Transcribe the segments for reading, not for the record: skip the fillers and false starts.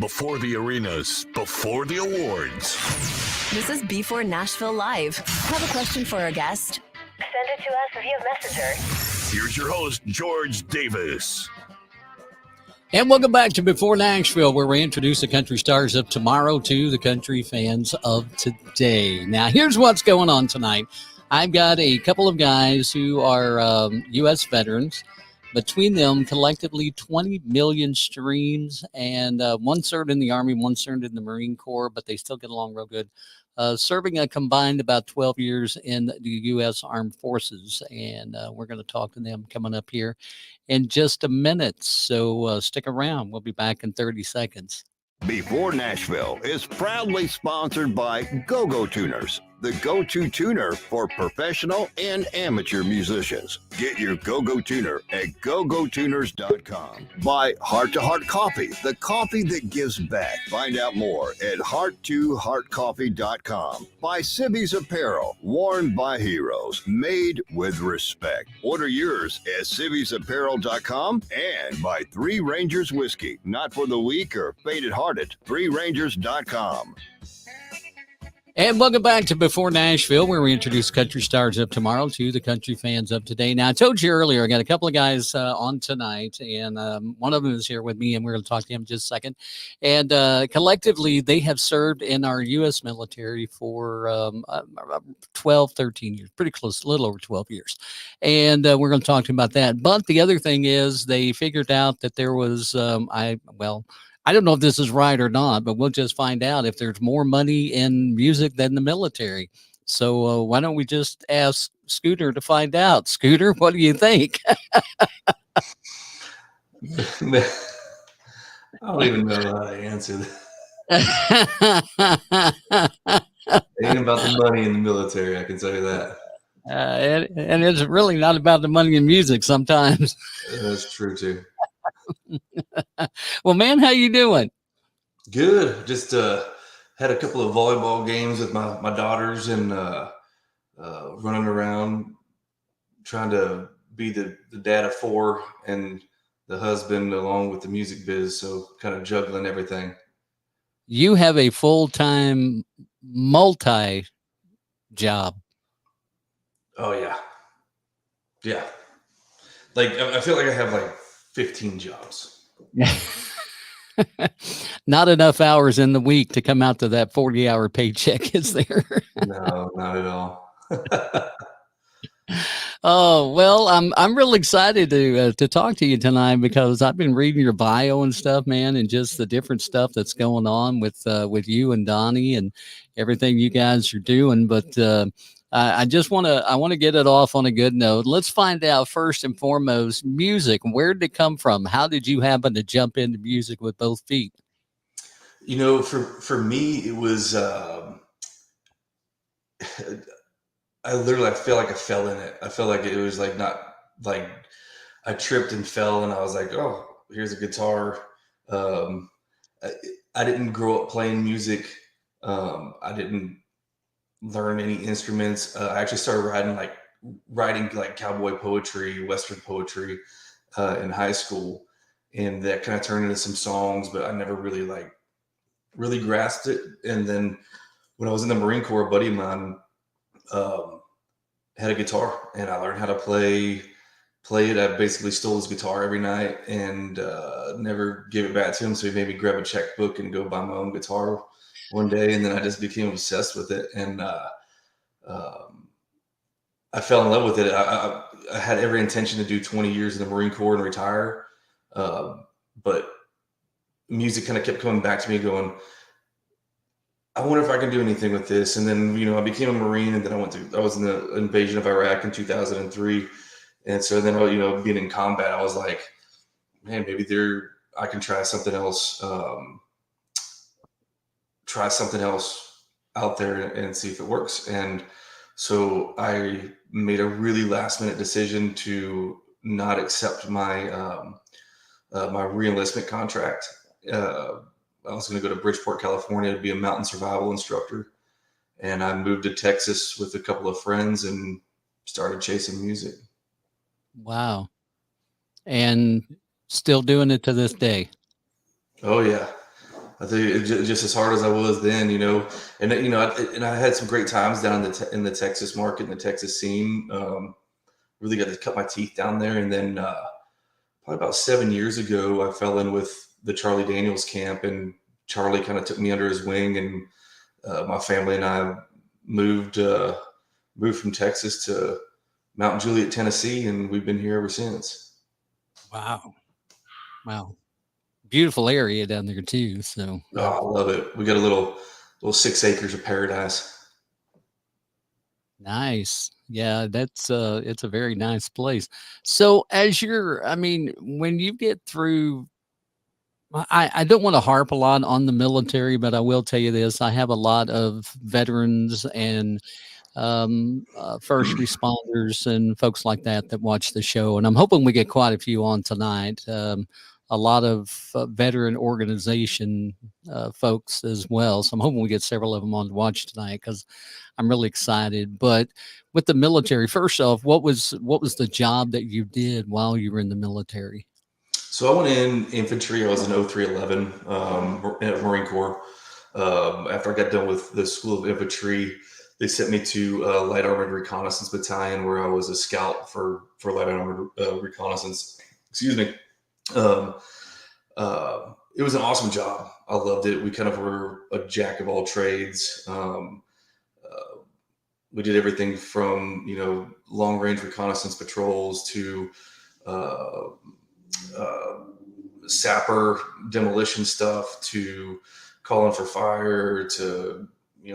before the arenas, before the awards. This is b4Nashville Live. Have a question for our guest? Send it to us via Messenger. Here's your host, George Davis. And welcome back to Before Nashville, where we introduce the country stars of tomorrow to the country fans of today. Now, here's what's going on tonight. I've got a couple of guys who are U.S. veterans. Between them, collectively 20 million streams, and one served in the Army, one served in the Marine Corps, but they still get along real good. Serving a combined about 12 years in the U.S. Armed Forces, and we're going to talk to them coming up here in just a minute. So stick around. We'll be back in 30 seconds. Before Nashville is proudly sponsored by Go-Go Tuners, the go-to tuner for professional and amateur musicians. Get your Go-Go Tuner at gogotuners.com. By Heart to Heart Coffee, the coffee that gives back. Find out more at heart2heartcoffee.com. By Civvies Apparel, worn by heroes, made with respect. Order yours at civviesapparel.com. And by Three Rangers Whiskey, not for the weak or faint-hearted. ThreeRangers.com. And welcome back to Before Nashville, where we introduce country stars of tomorrow to the country fans of today. Now, I told you earlier, I got a couple of guys on tonight, and one of them is here with me, and we're going to talk to him in just a second. And collectively, they have served in our U.S. military for 12, 13 years, pretty close, a little over 12 years. And we're going to talk to them about that. But the other thing is they figured out that there was, I don't know if this is right or not, but we'll just find out if there's more money in music than the military. So why don't we just ask Scooter to find out? Scooter, what do you think? I don't even know how to answer that. Ain't about the money in the military, I can tell you that. And it's really not about the money in music sometimes. That's true, too. Well, man, how you doing? Good. Just had a couple of volleyball games with my daughters and running around trying to be the dad of four and the husband along with the music biz. So kind of juggling everything. You have a full-time multi job. Oh, yeah. Yeah. Like, I feel like I have like 15 jobs. Not enough hours in the week to come out to that 40-hour paycheck, is there? No, not at all. Oh, well, I'm really excited to talk to you tonight because I've been reading your bio and stuff, man, and just the different stuff that's going on with you and Donnie and everything you guys are doing. But I want to get it off on a good note. Let's find out first and foremost, music. Where did it come from? How did you happen to jump into music with both feet? You know, for me, it was I feel like I fell in it. I felt like it was like not like I tripped and fell, and I was like, oh, here's a guitar. I didn't grow up playing music. I didn't learn any instruments. I actually started writing cowboy poetry, Western poetry in high school, and that kind of turned into some songs, but I never really grasped it. And then when I was in the Marine Corps, a buddy of mine had a guitar, and I learned how to play it. I basically stole his guitar every night and never gave it back to him. So he made me grab a checkbook and go buy my own guitar one day, and then I just became obsessed with it, and I fell in love with it. I had every intention to do 20 years in the Marine Corps and retire, but music kind of kept coming back to me, going, I wonder if I can do anything with this. And then, I became a Marine, and then I was in the invasion of Iraq in 2003, and so then, being in combat, I was like, man, maybe I can try something else. Try something else out there and see if it works. And so I made a really last minute decision to not accept my my re-enlistment contract. I was going to go to Bridgeport, California to be a mountain survival instructor. And I moved to Texas with a couple of friends and started chasing music. Wow. And still doing it to this day. Oh, yeah. I think just as hard as I was then, and I had some great times down in the Texas market and the Texas scene. Really got to cut my teeth down there, and then probably about 7 years ago, I fell in with the Charlie Daniels camp, and Charlie kind of took me under his wing, and my family and I moved from Texas to Mount Juliet, Tennessee, and we've been here ever since. Wow. Beautiful area down there too. So I love it. We got a little 6 acres of paradise. nice. Yeah, that's it's a very nice place. So when you get through, I don't want to harp a lot on the military, but I will tell you this. I have a lot of veterans and first responders and folks like that watch the show. And I'm hoping we get quite a few on tonight. A lot of veteran organization folks as well. So I'm hoping we get several of them on to watch tonight because I'm really excited. But with the military, first off, what was the job that you did while you were in the military? So I went in infantry. I was in 0311 Marine Corps. After I got done with the School of Infantry, they sent me to Light Armored Reconnaissance Battalion, where I was a scout for Light Armored Reconnaissance. Excuse me. It was an awesome job. I loved it. We kind of were a jack of all trades. We did everything from, long range reconnaissance patrols to sapper demolition stuff to calling for fire to,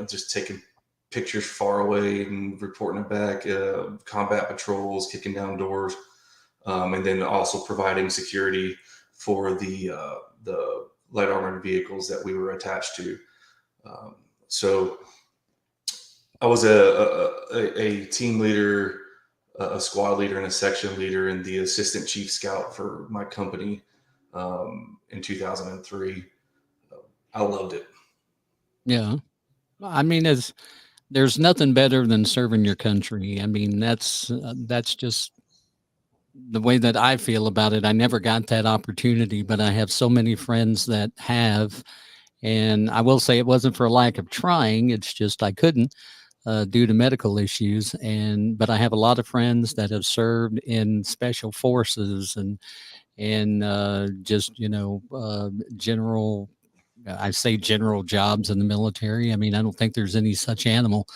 just taking pictures far away and reporting it back, combat patrols, kicking down doors, and then also providing security for the light armored vehicles that we were attached to. So I was a team leader, a squad leader, and a section leader, and the assistant chief scout for my company in 2003. I loved it. Yeah. I mean, there's nothing better than serving your country. I mean, that's just the way that I feel about it. I never got that opportunity, but I have so many friends that have. And I will say it wasn't for a lack of trying. It's just I couldn't due to medical issues. But I have a lot of friends that have served in special forces and just, general, I say general jobs in the military. I mean, I don't think there's any such animal.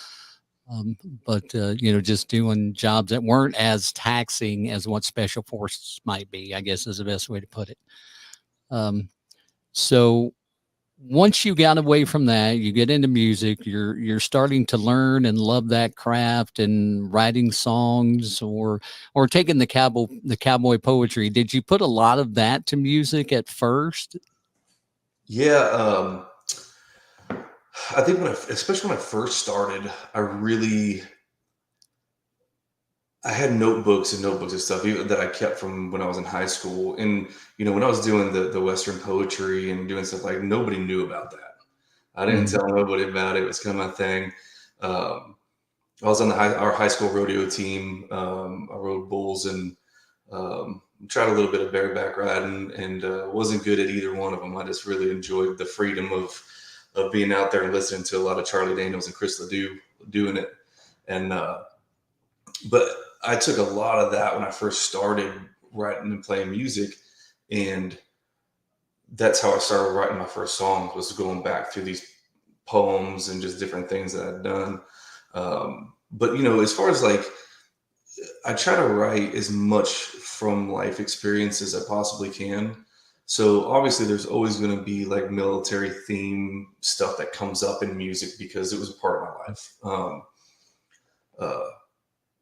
But just doing jobs that weren't as taxing as what special forces might be, I guess is the best way to put it. So once you got away from that, you get into music, you're starting to learn and love that craft and writing songs or taking the cowboy poetry. Did you put a lot of that to music at first? Yeah. I think especially when I first started, I had notebooks and stuff that I kept from when I was in high school. And, when I was doing the Western poetry and doing stuff, like, nobody knew about that. I didn't tell nobody about it. It was kind of my thing. I was on our high school rodeo team. I rode bulls and tried a little bit of bareback riding and wasn't good at either one of them. I just really enjoyed the freedom of being out there and listening to a lot of Charlie Daniels and Chris Ledoux doing it. And, but I took a lot of that when I first started writing and playing music. And that's how I started writing my first song, was going back through these poems and just different things that I'd done. But, as far as I try to write as much from life experience as I possibly can. So obviously there's always going to be military theme stuff that comes up in music because it was a part of my life.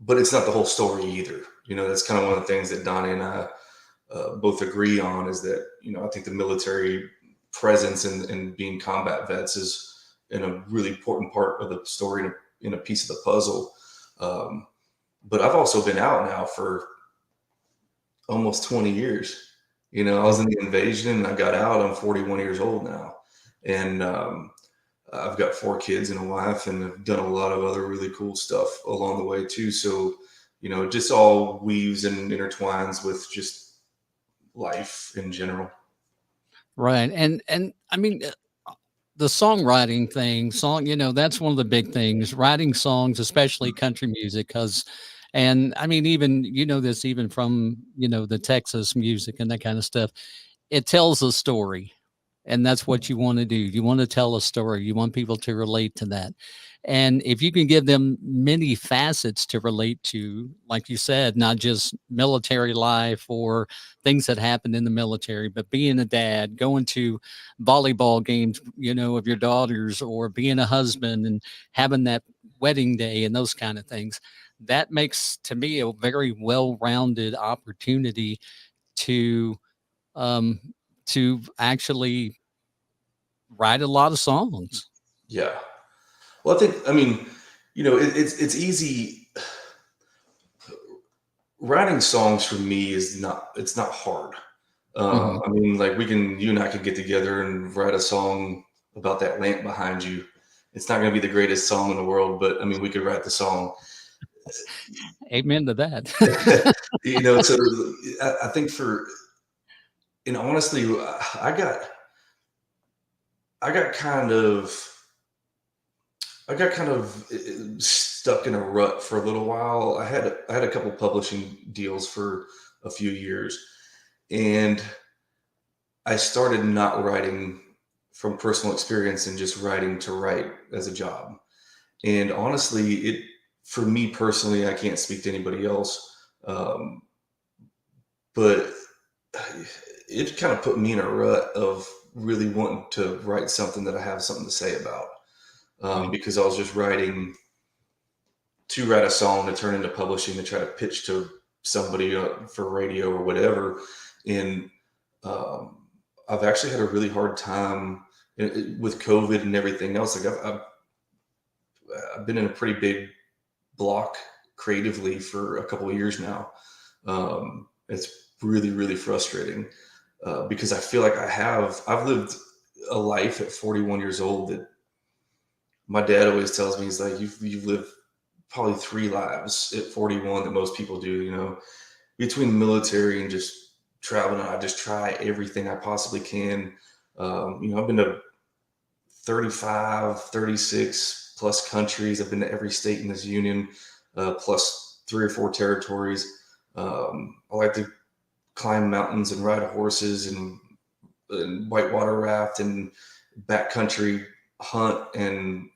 But it's not the whole story either. That's kind of one of the things that Donnie and I both agree on, is that, I think the military presence and being combat vets is in a really important part of the story in a piece of the puzzle. But I've also been out now for almost 20 years. I was in the invasion and I got out. I'm 41 years old now. And I've got 4 kids and a wife, and I've done a lot of other really cool stuff along the way too. So, it just all weaves and intertwines with just life in general. Right. And I mean, the songwriting thing, that's one of the big things, writing songs, especially country music, and I mean, even, this even from, the Texas music and that kind of stuff, it tells a story. And that's what you want to do. You want to tell a story. You want people to relate to that. And if you can give them many facets to relate to, like you said, not just military life or things that happen in the military, but being a dad, going to volleyball games, of your daughters, or being a husband and having that wedding day and those kind of things, that makes to me a very well-rounded opportunity to um, actually write a lot of songs. Yeah. Well, I mean, it's easy. Writing songs for me it's not hard. I mean, like you and I could get together and write a song about that lamp behind you. It's not going to be the greatest song in the world, but I mean, we could write the song. Amen to that. So I think and honestly, I got kind of stuck in a rut for a little while. I had a couple publishing deals for a few years, and I started not writing from personal experience and just writing to write as a job. And honestly, for me personally, I can't speak to anybody else, but it kind of put me in a rut of really wanting to write something that I have something to say about. Because I was just writing to write a song to turn into publishing, to try to pitch to somebody for radio or whatever. And I've actually had a really hard time with COVID and everything else. Like I've been in a pretty big block creatively for a couple of years now. It's really, really frustrating because I feel like I've lived a life at 41 years old that my dad always tells me, he's like, you've lived probably 3 lives at 41 that most people do, between the military and just traveling. I just try everything I possibly can. I've been to 35, 36 plus countries. I've been to every state in this union, plus 3 or 4 territories. I like to climb mountains and ride horses and whitewater raft and backcountry hunt, and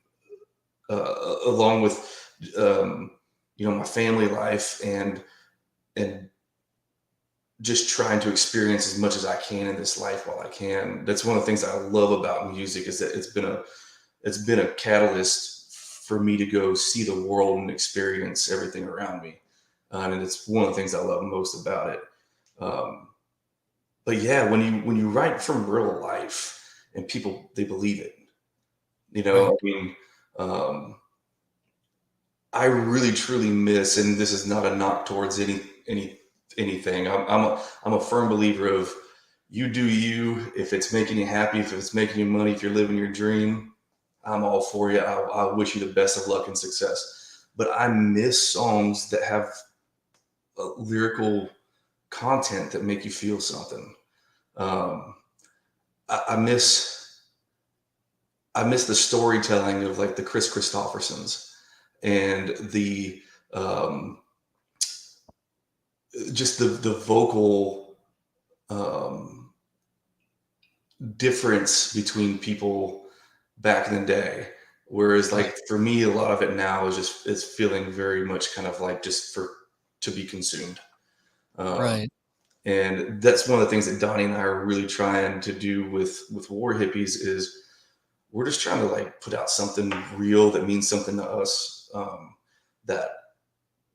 along with my family life and just trying to experience as much as I can in this life while I can. That's one of the things I love about music, is that it's been a catalyst for me to go see the world and experience everything around me. And it's one of the things I love most about it. But yeah, when you write from real life and people, they believe it, Right. I mean, I really truly miss, and this is not a knock towards anything. I'm a firm believer of, you do you. If it's making you happy, if it's making you money, if you're living your dream, I'm all for you. I wish you the best of luck and success. But I miss songs that have lyrical content that make you feel something. I miss the storytelling of like the Chris Christophersons and the just the vocal difference between people back in the day. Whereas like for me, a lot of it now is it's feeling very much kind of like just to be consumed. Right. And that's one of the things that Donnie and I are really trying to do with War Hippies, is we're just trying to like put out something real that means something to us, that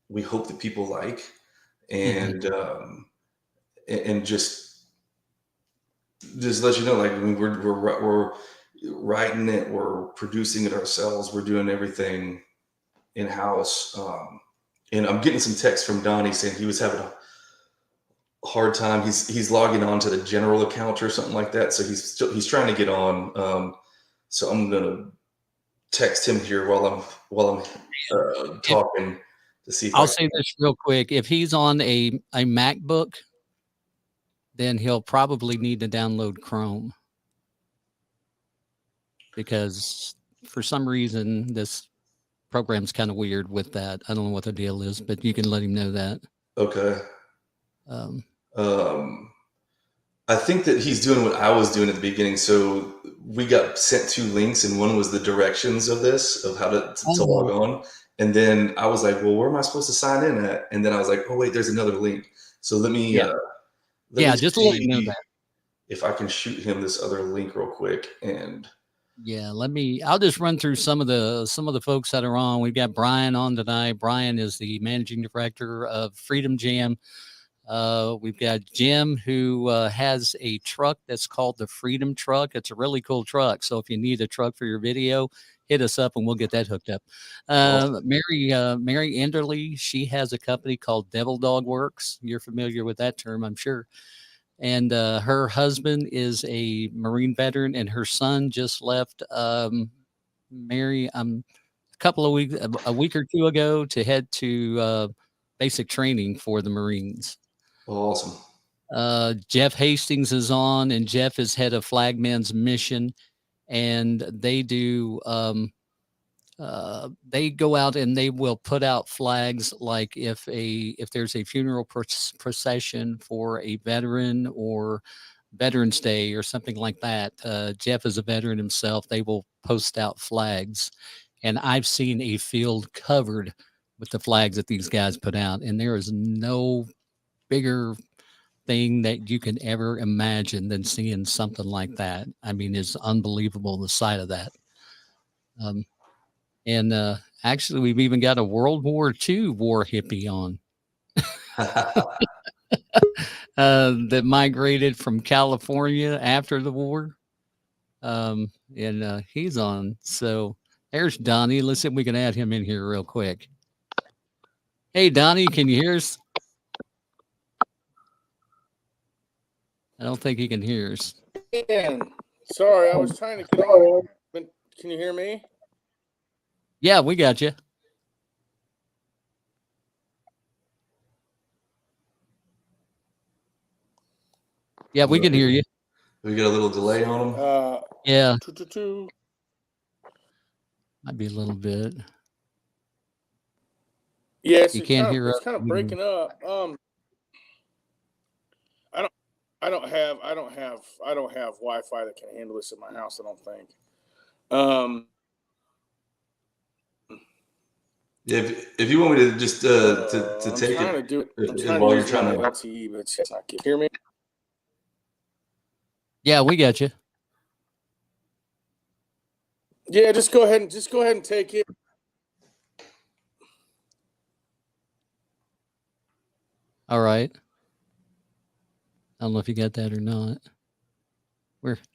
we hope that people like, and and just let you know, like, I mean, we're writing it, we're producing it ourselves, we're doing everything in house. And I'm getting some text from Donnie saying he was having a hard time. He's logging on to the general account or something like that, so he's trying to get on. So I'm gonna text him here while I'm talking to see if I'll say this real quick. If he's on a MacBook, then he'll probably need to download Chrome. because for some reason this program's kind of weird with that. I don't know what the deal is, but you can let him know that. Okay. Um, I think that he's doing what I was doing at the beginning. So we got sent 2 links, and one was the directions of this, of how to log on. And then I was like, well, where am I supposed to sign in at? And then I was like, oh, wait, there's another link. So let me, just let him know that. If I can shoot him this other link real quick. And yeah, I'll just run through some of the folks that are on. We've got Brian on tonight. Brian is the managing director of Freedom Jam. We've got Jim, who has a truck that's called the Freedom Truck. It's a really cool truck. So if you need a truck for your video, hit us up and we'll get that hooked up. Mary Enderly, she has a company called Devil Dog Works. You're familiar with that term, I'm sure. And her husband is a Marine veteran, and her son just left Mary a week or 2 ago to head to basic training for the Marines. Awesome. Jeff Hastings is on, and Jeff is head of Flagman's Mission, and they do they go out and they will put out flags, like if there's a funeral procession for a veteran or Veterans Day or something like that. Jeff is a veteran himself. They will post out flags, and I've seen a field covered with the flags that these guys put out, and there is no bigger thing that you can ever imagine than seeing something like that. I mean, it's unbelievable, the sight of that. And actually, we've even got a World War II war hippie on that migrated from California after the war. And he's on. So there's Donnie. Let's see if we can add him in here real quick. Hey, Donnie, can you hear us? I don't think he can hear us. Sorry, I was trying to get on. Can you hear me? Yeah, we got you. Yeah, we can hear you. We got a little delay on him. Yeah. Might be a little bit. Yes, you can't hear us. It's kind of breaking up. I don't have Wi-Fi that can handle this at my house, I don't think. If you want me to just to take it while you're trying to LTE, but it's not. Can you hear me? Yeah, we got you. Yeah, just go ahead and take it. All right. I don't know if you got that or not.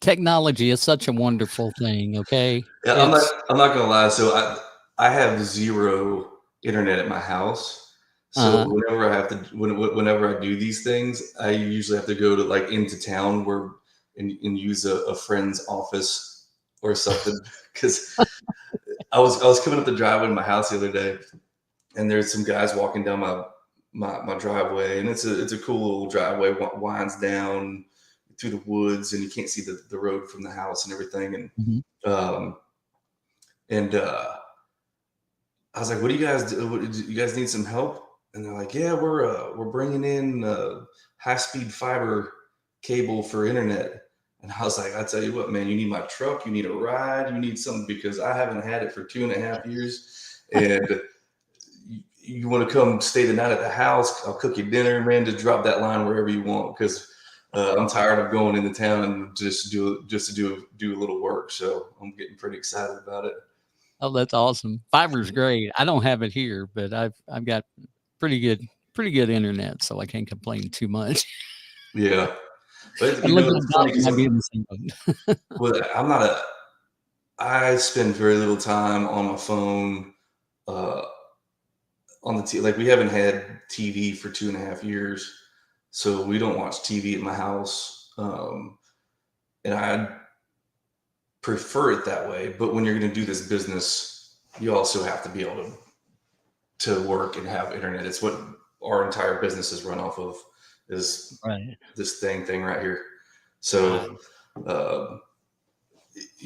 Technology is such a wonderful thing. Okay. Yeah, I'm not gonna lie. So I have 0 internet at my house. So whenever I do these things, I usually have to go to like into town and use a friend's office or something. Because I was coming up the driveway in my house the other day, and there's some guys walking down my driveway, and it's a cool little driveway, winds down through the woods, and you can't see the road from the house and everything. And I was like, "What do you guys do? You guys need some help?" And they're like, "Yeah, we're bringing in high-speed fiber cable for internet." And I was like, "I tell you what, man, you need my truck, you need a ride, you need something, because I haven't had it for 2.5 years, and you want to come stay the night at the house? I'll cook you dinner, man. Just drop that line wherever you want, because I'm tired of going into town and just to do a little work." So I'm getting pretty excited about it. Oh, that's awesome. Fiber's great. I don't have it here, but I've got pretty good internet, so I can't complain too much. Yeah. But well, I spend very little time on my phone, on the TV. Like, we haven't had TV for 2.5 years, so we don't watch TV at my house. And I prefer it that way. But when you're going to do this business, you also have to be able to work and have internet. It's what our entire business is run off of, is this thing right here. So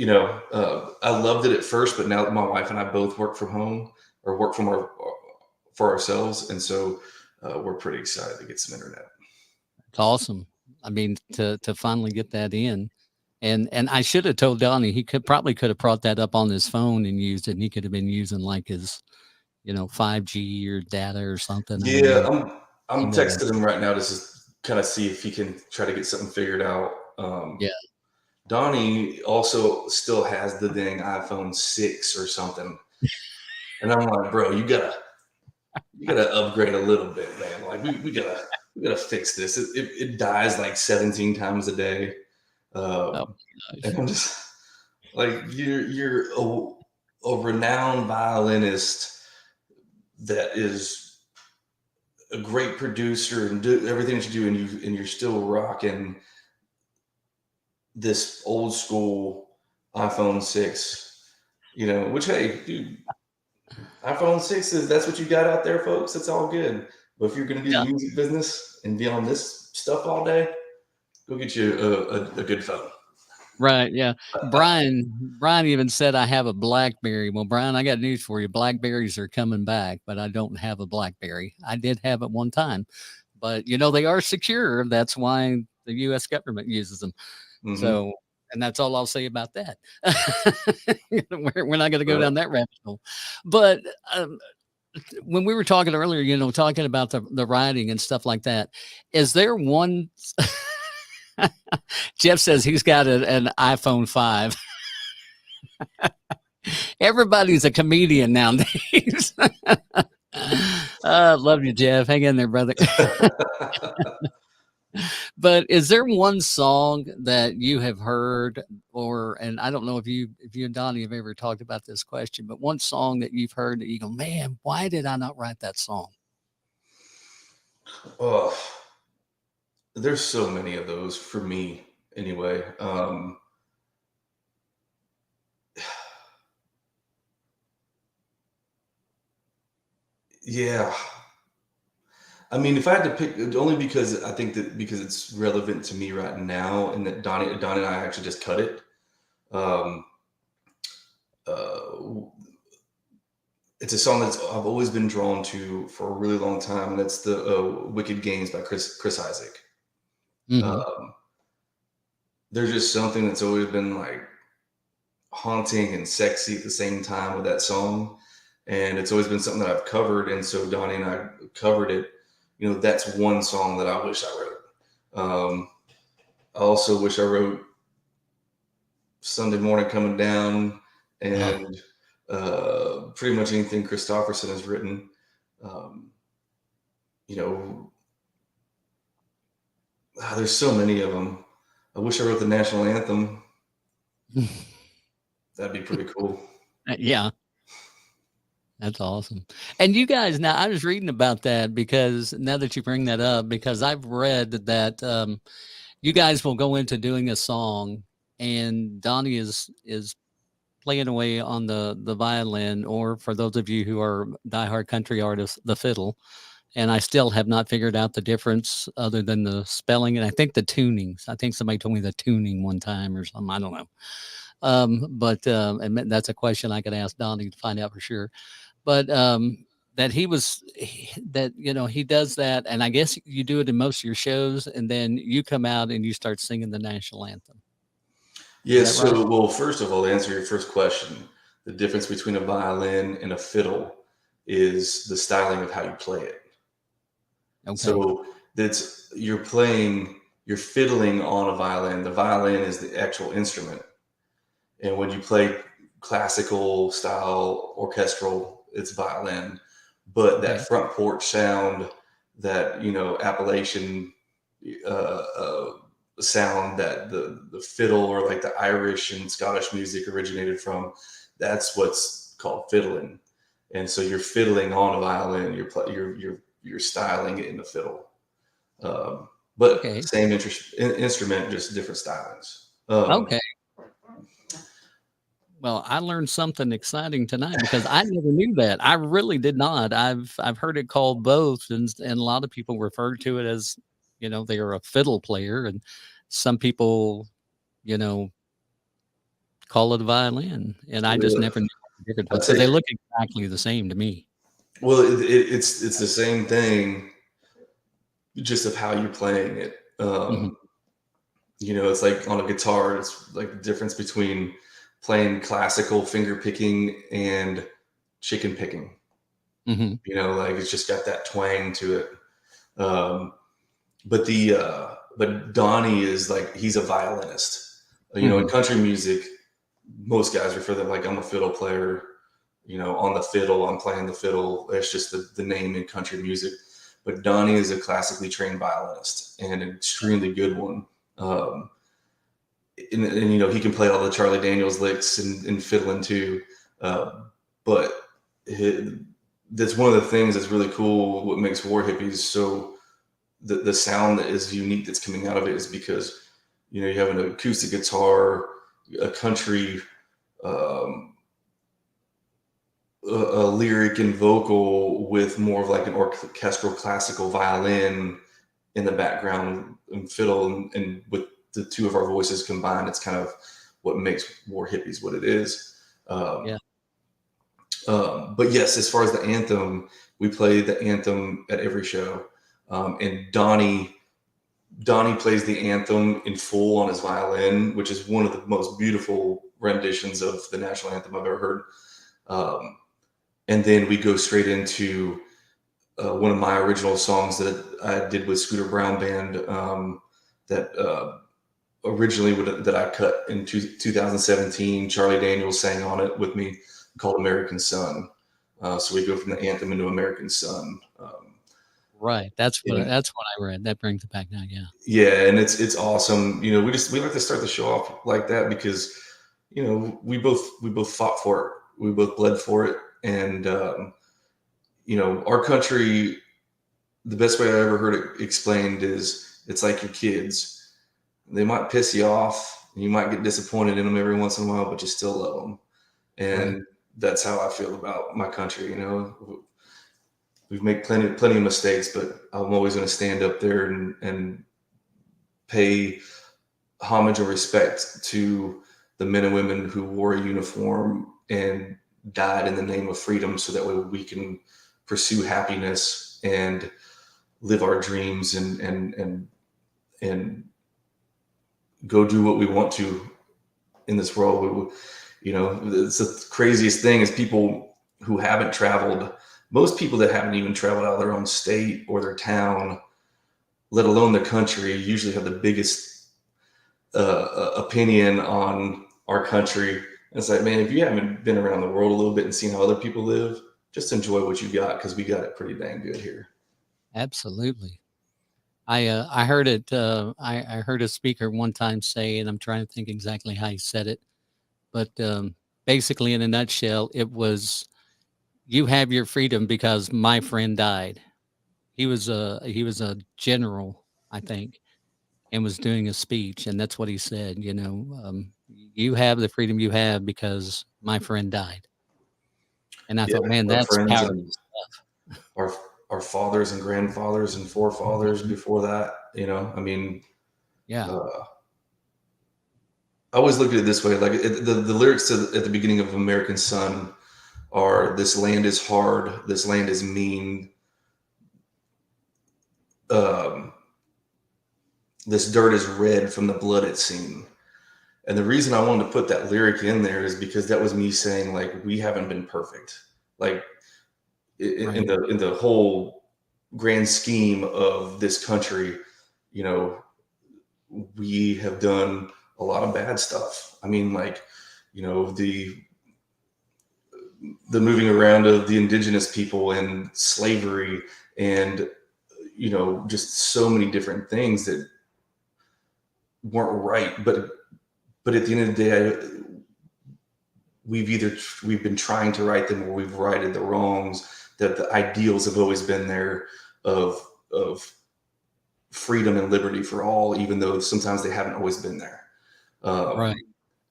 I loved it at first, but now that my wife and I both work from home or work for ourselves, and so we're pretty excited to get some internet. It's awesome. I mean, to finally get that in. And I should have told Donnie he could have brought that up on his phone and used it, and he could have been using like his 5G or data or something. Yeah, I'm Email. texting him right now to just kind of see if he can try to get something figured out. Yeah. Donnie also still has the dang iPhone 6 or something. And I'm like, bro, you gotta upgrade a little bit, man. Like we gotta fix this. It dies like 17 times a day. And I'm just like, you're a renowned violinist that is a great producer and do everything that you do, and you're still rocking this old school iPhone 6, which, hey, dude, iPhone 6 that's what you got out there, folks. That's all good. But if you're going to do the music business and be on this stuff all day, go get you a good phone. Right. Yeah. Brian even said, I have a BlackBerry. Well, Brian, I got news for you. BlackBerries are coming back, but I don't have a BlackBerry. I did have it one time, but they are secure. That's why the U.S. government uses them. Mm-hmm. So, and that's all I'll say about that. We're not going to go down that rabbit hole. But when we were talking earlier, talking about the writing and stuff like that, is there one? Jeff says he's got an iPhone 5. Everybody's a comedian nowadays. Love you, Jeff. Hang in there, brother. But is there one song that you have heard, and I don't know if you and Donnie have ever talked about this question, but one song that you've heard that you go, man, why did I not write that song? Oh, there's so many of those for me anyway. Yeah. I mean, if I had to pick, only because I think that because it's relevant to me right now, and that Donnie and I actually just cut it. It's a song that I've always been drawn to for a really long time, and that's the "Wicked Games" by Chris Isaak. Mm-hmm. There's just something that's always been like haunting and sexy at the same time with that song, and it's always been something that I've covered, and so Donnie and I covered it. That's one song that I wish I wrote. I also wish I wrote "Sunday Morning Coming Down" and pretty much anything Christopherson has written. There's so many of them. I wish I wrote the national anthem. That'd be pretty cool. Yeah. That's awesome. And you guys, now I was reading about that because now that you bring that up, because I've read that you guys will go into doing a song and Donnie is playing away on the violin, or for those of you who are diehard country artists, the fiddle. And I still have not figured out the difference other than the spelling. And I think the tunings, I think somebody told me the tuning one time or something. I don't know. But and that's a question I could ask Donnie to find out for sure. But that he does that. And I guess you do it in most of your shows, and then you come out and you start singing the national anthem. Yeah. So, right? Well, first of all, to answer your first question, the difference between a violin and a fiddle is the styling of how you play it. Okay. So you're fiddling on a violin. The violin is the actual instrument. And when you play classical style orchestral, it's violin, but that front porch sound, that Appalachian sound that the fiddle or like the Irish and Scottish music originated from, that's what's called fiddling. And so you're fiddling on a violin, you're styling it in the fiddle, but same instrument, just different stylings. Okay. Well, I learned something exciting tonight because I never knew that. I really did not. I've heard it called both, and a lot of people refer to it as, they're a fiddle player, and some people, call it a violin, and I just never knew the difference because they look exactly the same to me. Well, it's the same thing, just of how you're playing it. You know, it's like on a guitar, it's like the difference between playing classical finger picking and chicken picking. You know, like it's just got that twang to it. But Donnie is like, he's a violinist. You know, in country music, most guys refer to them like, I'm a fiddle player, you know, on the fiddle, I'm playing the fiddle. That's just the name in country music. But Donnie is a classically trained violinist and an extremely good one. And you know, he can play all the Charlie Daniels licks and fiddling too. But that's one of the things that's really cool. What makes War Hippies so the sound that is unique that's coming out of it is because, you know, you have an acoustic guitar, a country, a lyric and vocal with more of like an orchestral classical violin in the background and fiddle, and with the two of our voices combined, it's kind of what makes War Hippies what it is. But yes, as far as the anthem, we play the anthem at every show. And Donnie plays the anthem in full on his violin, which is one of the most beautiful renditions of the national anthem I've ever heard. And then we go straight into one of my original songs that I did with Scooter Brown Band, that originally that I cut in 2017. Charlie Daniels sang on it with me, called American Sun. So we go from the anthem into American Sun. Right. That's what I read. That brings it back now. Yeah. Yeah. And it's awesome. You know, we like to start the show off like that because, you know, we both fought for it. We both bled for it. And, you know, our country, the best way I ever heard it explained is it's like your kids. They might piss you off. You might get disappointed in them every once in a while, but you still love them. And that's how I feel about my country. You know, we've made plenty of mistakes, but I'm always going to stand up there and pay homage and respect to the men and women who wore a uniform and died in the name of freedom, so that way we can pursue happiness and live our dreams and go do what we want to in this world. You know, it's the craziest thing is people who haven't traveled, most people that haven't even traveled out of their own state or their town, let alone the country, usually have the biggest opinion on our country. And it's like, man, if you haven't been around the world a little bit and seen how other people live, just enjoy what you got, because we got it pretty dang good here. Absolutely. I heard it. I heard a speaker one time say, and I'm trying to think exactly how he said it, but basically, in a nutshell, it was, you have your freedom because my friend died. He was a general, I think, and was doing a speech, and that's what he said. You know, you have the freedom you have because my friend died. And I thought, man, that's powerful stuff. Our fathers and grandfathers and forefathers before that, you know, I mean, yeah. I always look at it this way, like the lyrics at the beginning of American Sun are, this land is hard, this land is mean, this dirt is red from the blood it's seen. And the reason I wanted to put that lyric in there is because that was me saying, like, we haven't been perfect. Like in the whole grand scheme of this country, you know, we have done a lot of bad stuff. I mean, like, you know, the moving around of the indigenous people and slavery and, you know, just so many different things that weren't right. But at the end of the day, we've been trying to right them, or we've righted the wrongs. That the ideals have always been there of freedom and liberty for all, even though sometimes they haven't always been there. Right.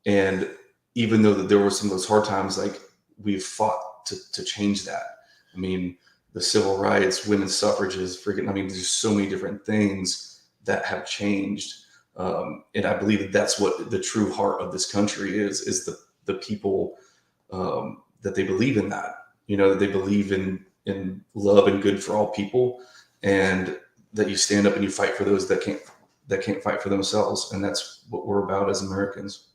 And even though that there were some of those hard times, like, we've fought to change that. I mean, the civil rights, women's suffrages, I mean, there's so many different things that have changed. And I believe that that's what the true heart of this country is the people, that they believe in that, that they believe in love and good for all people, and that you stand up and you fight for those that can't fight for themselves. And that's what we're about as Americans.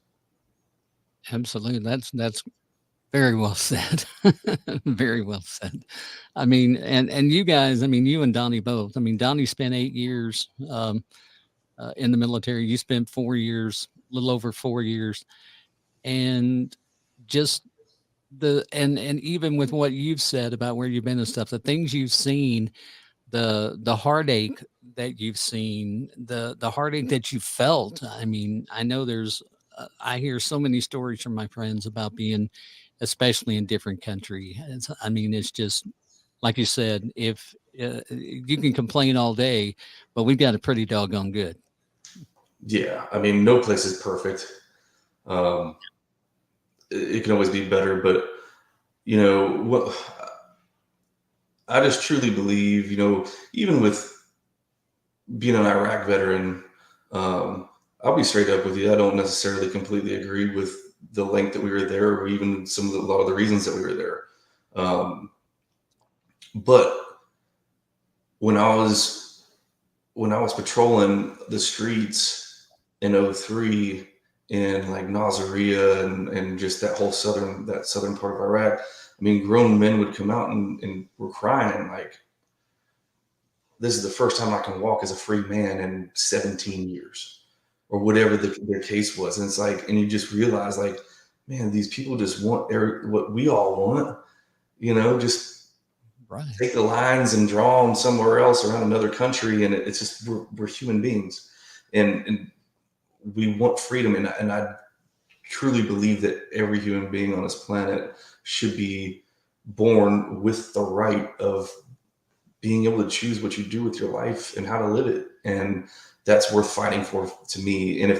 Absolutely. That's very well said. Very well said. I mean, and you guys, I mean, you and Donnie both. I mean, Donnie spent 8 years in the military. You spent 4 years, a little over 4 years, and just and even with what you've said about where you've been and stuff, the things you've seen, the heartache that you've seen, the heartache that you felt. I mean, I know there's I hear so many stories from my friends about being, especially in different country. I mean, it's just like you said, if you can complain all day, but we've got it pretty doggone good. Yeah, I mean, no place is perfect. Um, it can always be better, but what I just truly believe, even with being an Iraq veteran, I'll be straight up with you. I don't necessarily completely agree with the length that we were there, or even a lot of the reasons that we were there. But when I was patrolling the streets in 2003 in like Nasiriyah and just that whole southern part of Iraq, I mean, grown men would come out and were crying like, this is the first time I can walk as a free man in 17 years, or whatever their case was. And it's like, and you just realize like, man, these people just want what we all want, just Right. take the lines and draw them somewhere else around another country. And it's just, we're human beings, and we want freedom. And I truly believe that every human being on this planet should be born with the right of being able to choose what you do with your life and how to live it. And that's worth fighting for to me. And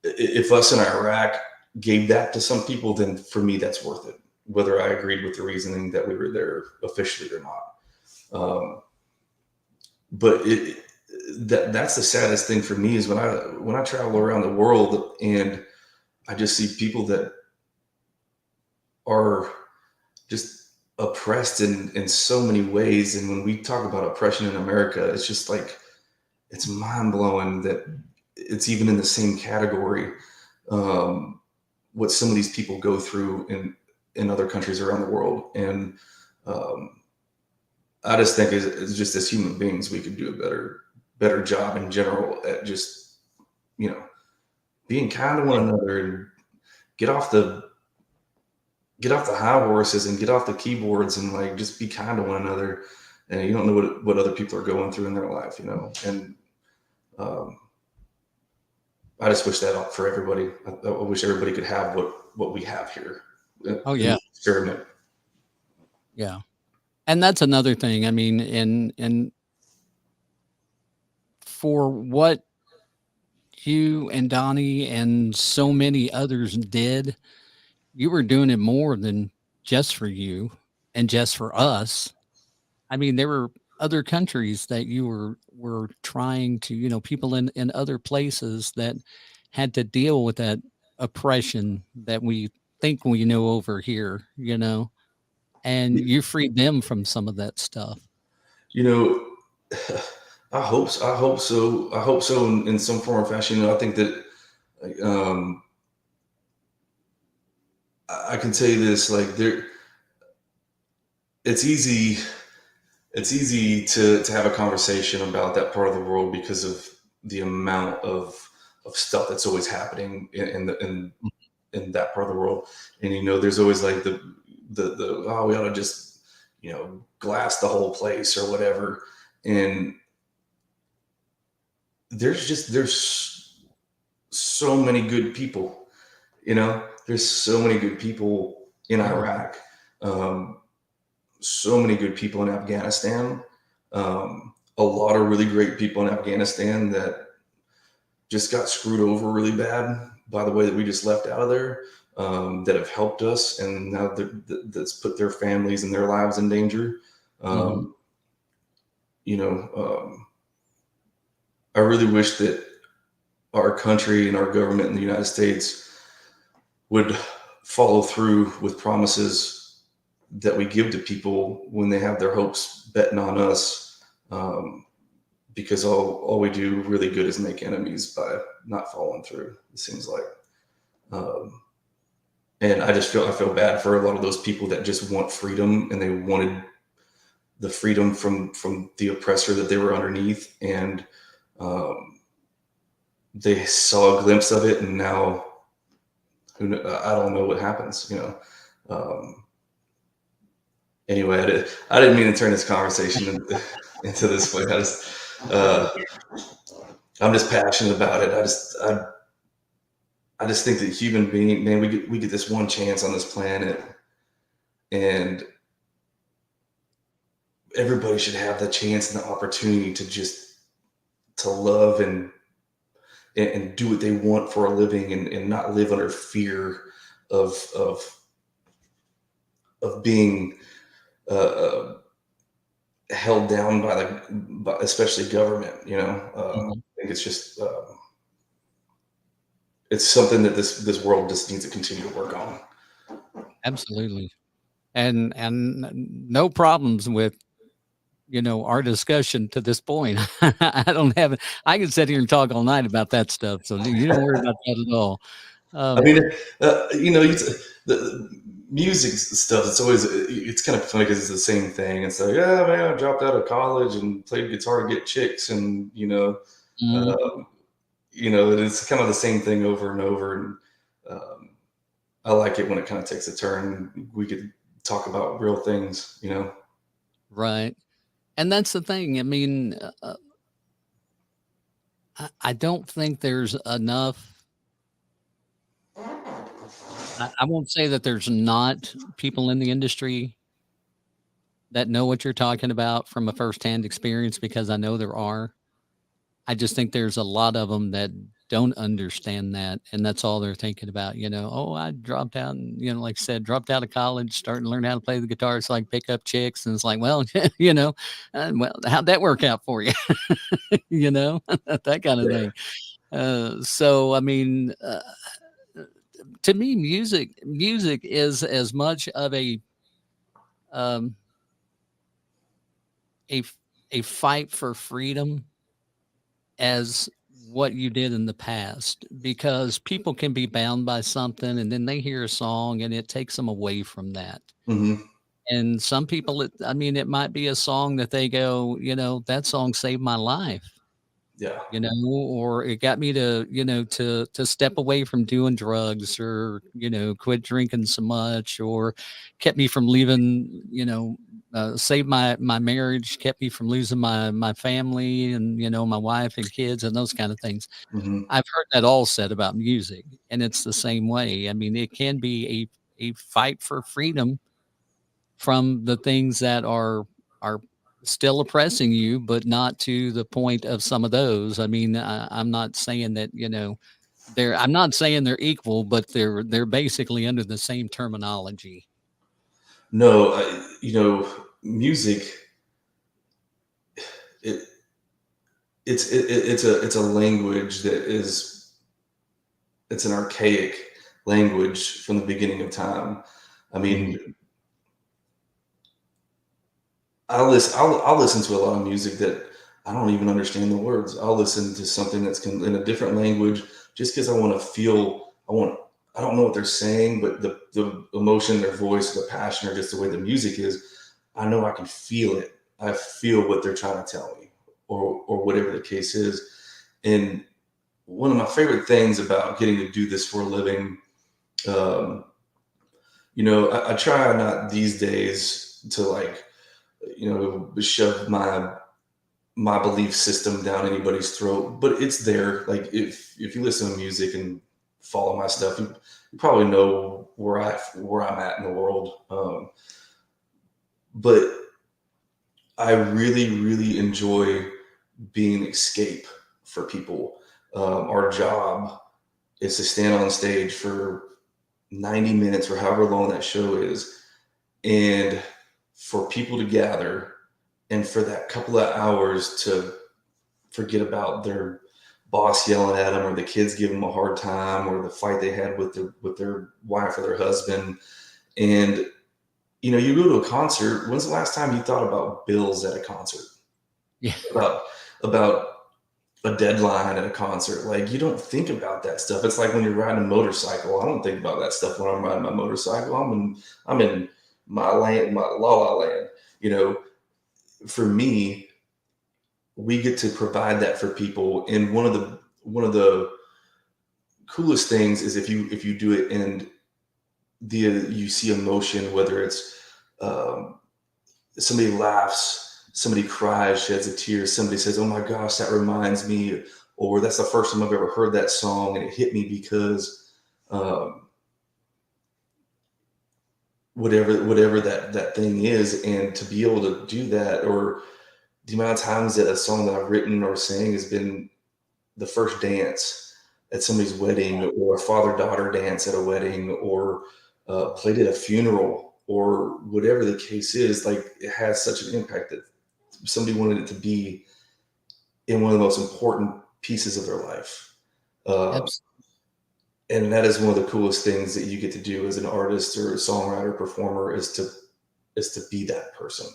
if us in Iraq gave that to some people, then for me, that's worth it, whether I agreed with the reasoning that we were there officially or not. But that's the saddest thing for me is when I travel around the world and I just see people that are just oppressed in so many ways. And when we talk about oppression in America, it's just like, it's mind blowing that it's even in the same category. What some of these people go through in other countries around the world. And I just think it's just as human beings, we could do a better job in general at just, being kind to one another and get off the high horses and get off the keyboards and like just be kind to one another. And you don't know what other people are going through in their life, and I just wish that for everybody. I wish everybody could have what we have here. Oh yeah. Experiment. Yeah. And that's another thing. I mean, and for what you and Donnie and so many others did, you were doing it more than just for you and just for us. I mean, there were other countries that you were trying to, people in other places that had to deal with that oppression that we think we know over here, and you freed them from some of that stuff. I hope so. I hope so in some form or fashion. I think that I can tell you this, like it's easy to have a conversation about that part of the world because of the amount of stuff that's always happening in that part of the world. And, there's always like the oh, we ought to just, glass the whole place or whatever. And there's so many good people, there's so many good people in Iraq, so many good people in Afghanistan, a lot of really great people in Afghanistan that just got screwed over really bad by the way that we just left out of there, that have helped us. And now that's put their families and their lives in danger. I really wish that our country and our government in the United States would follow through with promises that we give to people when they have their hopes betting on us. Because all we do really good is make enemies by not following through, it seems like. And I feel bad for a lot of those people that just want freedom, and they wanted the freedom from the oppressor that they were underneath. And they saw a glimpse of it, and now I don't know what happens, Anyway, I didn't mean to turn this conversation into this way. I'm just passionate about it. I just think that human being, man, we get this one chance on this planet, and everybody should have the chance and the opportunity to love and do what they want for a living, and not live under fear of being held down by especially government. I think it's just it's something that this world just needs to continue to work on. Absolutely. And no problems with, our discussion to this point. I don't have, I can sit here and talk all night about that stuff. So you don't worry about that at all. I mean, the music stuff, it's kind of funny because it's the same thing. It's like, yeah, man, I dropped out of college and played guitar to get chicks, and it's kind of the same thing over and over. And I like it when it kind of takes a turn. We could talk about real things, Right. And that's the thing. I mean, I don't think there's enough. I won't say that there's not people in the industry that know what you're talking about from a firsthand experience, because I know there are. I just think there's a lot of them that don't understand that, and that's all they're thinking about. Oh, I dropped out, and like I said, dropped out of college, starting to learn how to play the guitar. It's like pick up chicks, and it's like, well, well, how'd that work out for you? That kind of thing. So I mean, to me, music is as much of a um, a a fight for freedom as what you did in the past, because people can be bound by something, and then they hear a song and it takes them away from that. Mm-hmm. And some people, it might be a song that they go, that song saved my life. Yeah. Or it got me to, to step away from doing drugs, or, quit drinking so much, or kept me from leaving, saved my marriage, kept me from losing my family, and, my wife and kids, and those kind of things. Mm-hmm. I've heard that all said about music, and it's the same way. I mean, it can be a fight for freedom from the things that are still oppressing you, but not to the point of some of those. I mean, I'm not saying that, I'm not saying they're equal, but they're basically under the same terminology. No, music, it's a language it's an archaic language from the beginning of time. I mean, I'll listen to a lot of music that I don't even understand the words. I'll listen to something that's in a different language just because I don't know what they're saying, but the emotion, their voice, the passion, or just the way the music is, I know I can feel it. I feel what they're trying to tell me, or whatever the case is. And one of my favorite things about getting to do this for a living, I try not these days to shove my belief system down anybody's throat, but it's there. Like if you listen to music and follow my stuff, you probably know where I'm at in the world. But I really, really enjoy being an escape for people. Our job is to stand on stage for 90 minutes or however long that show is, and for people to gather, and for that couple of hours to forget about their boss yelling at them, or the kids giving them a hard time, or the fight they had with their wife or their husband. And, you know, you go to a concert. When's the last time you thought about bills at a concert? Yeah. About a deadline at a concert. Like, you don't think about that stuff. It's like when you're riding a motorcycle. I don't think about that stuff when I'm riding my motorcycle. I'm in my land, my la la land. You know, for me, we get to provide that for people. And one of the coolest things is if you do it and you see emotion, whether it's somebody laughs, somebody cries, sheds a tear, somebody says, "Oh my gosh, that reminds me," or "That's the first time I've ever heard that song and it hit me because whatever that thing is." And to be able to do that, or the amount of times that a song that I've written or sang has been the first dance at somebody's wedding, or a father-daughter dance at a wedding, or played at a funeral, or whatever the case is, like, it has such an impact that somebody wanted it to be in one of the most important pieces of their life. And that is one of the coolest things that you get to do as an artist or a songwriter, performer, is to be that person.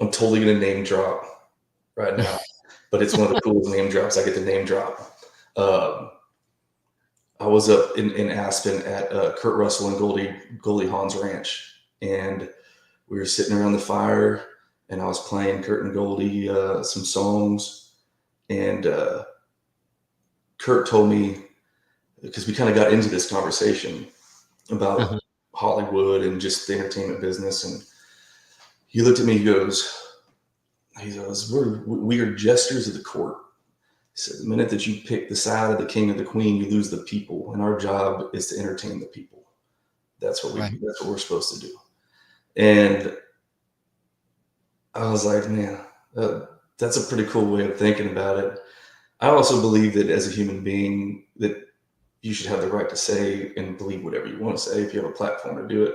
I'm totally going to name drop right now, but it's one of the coolest name drops I get to name drop. I was up in Aspen at Kurt Russell and Goldie Hawn's ranch, and we were sitting around the fire, and I was playing Kurt and Goldie some songs, and Kurt told me, because we kind of got into this conversation about Hollywood and just the entertainment business, and he looked at me, he goes, we are jesters of the court. He said, the minute that you pick the side of the king or the queen, you lose the people, and our job is to entertain the people. That's what we're supposed to do. And I was like, man, that's a pretty cool way of thinking about it. I also believe that as a human being, that you should have the right to say and believe whatever you want to say if you have a platform to do it.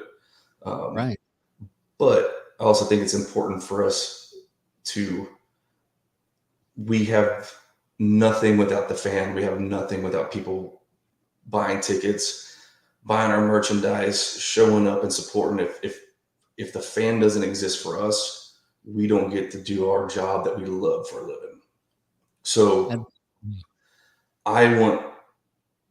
Right. But I also think it's important for us we have nothing without the fan. We have nothing without people buying tickets, buying our merchandise, showing up and supporting. If the fan doesn't exist for us, we don't get to do our job that we love for a living. So I want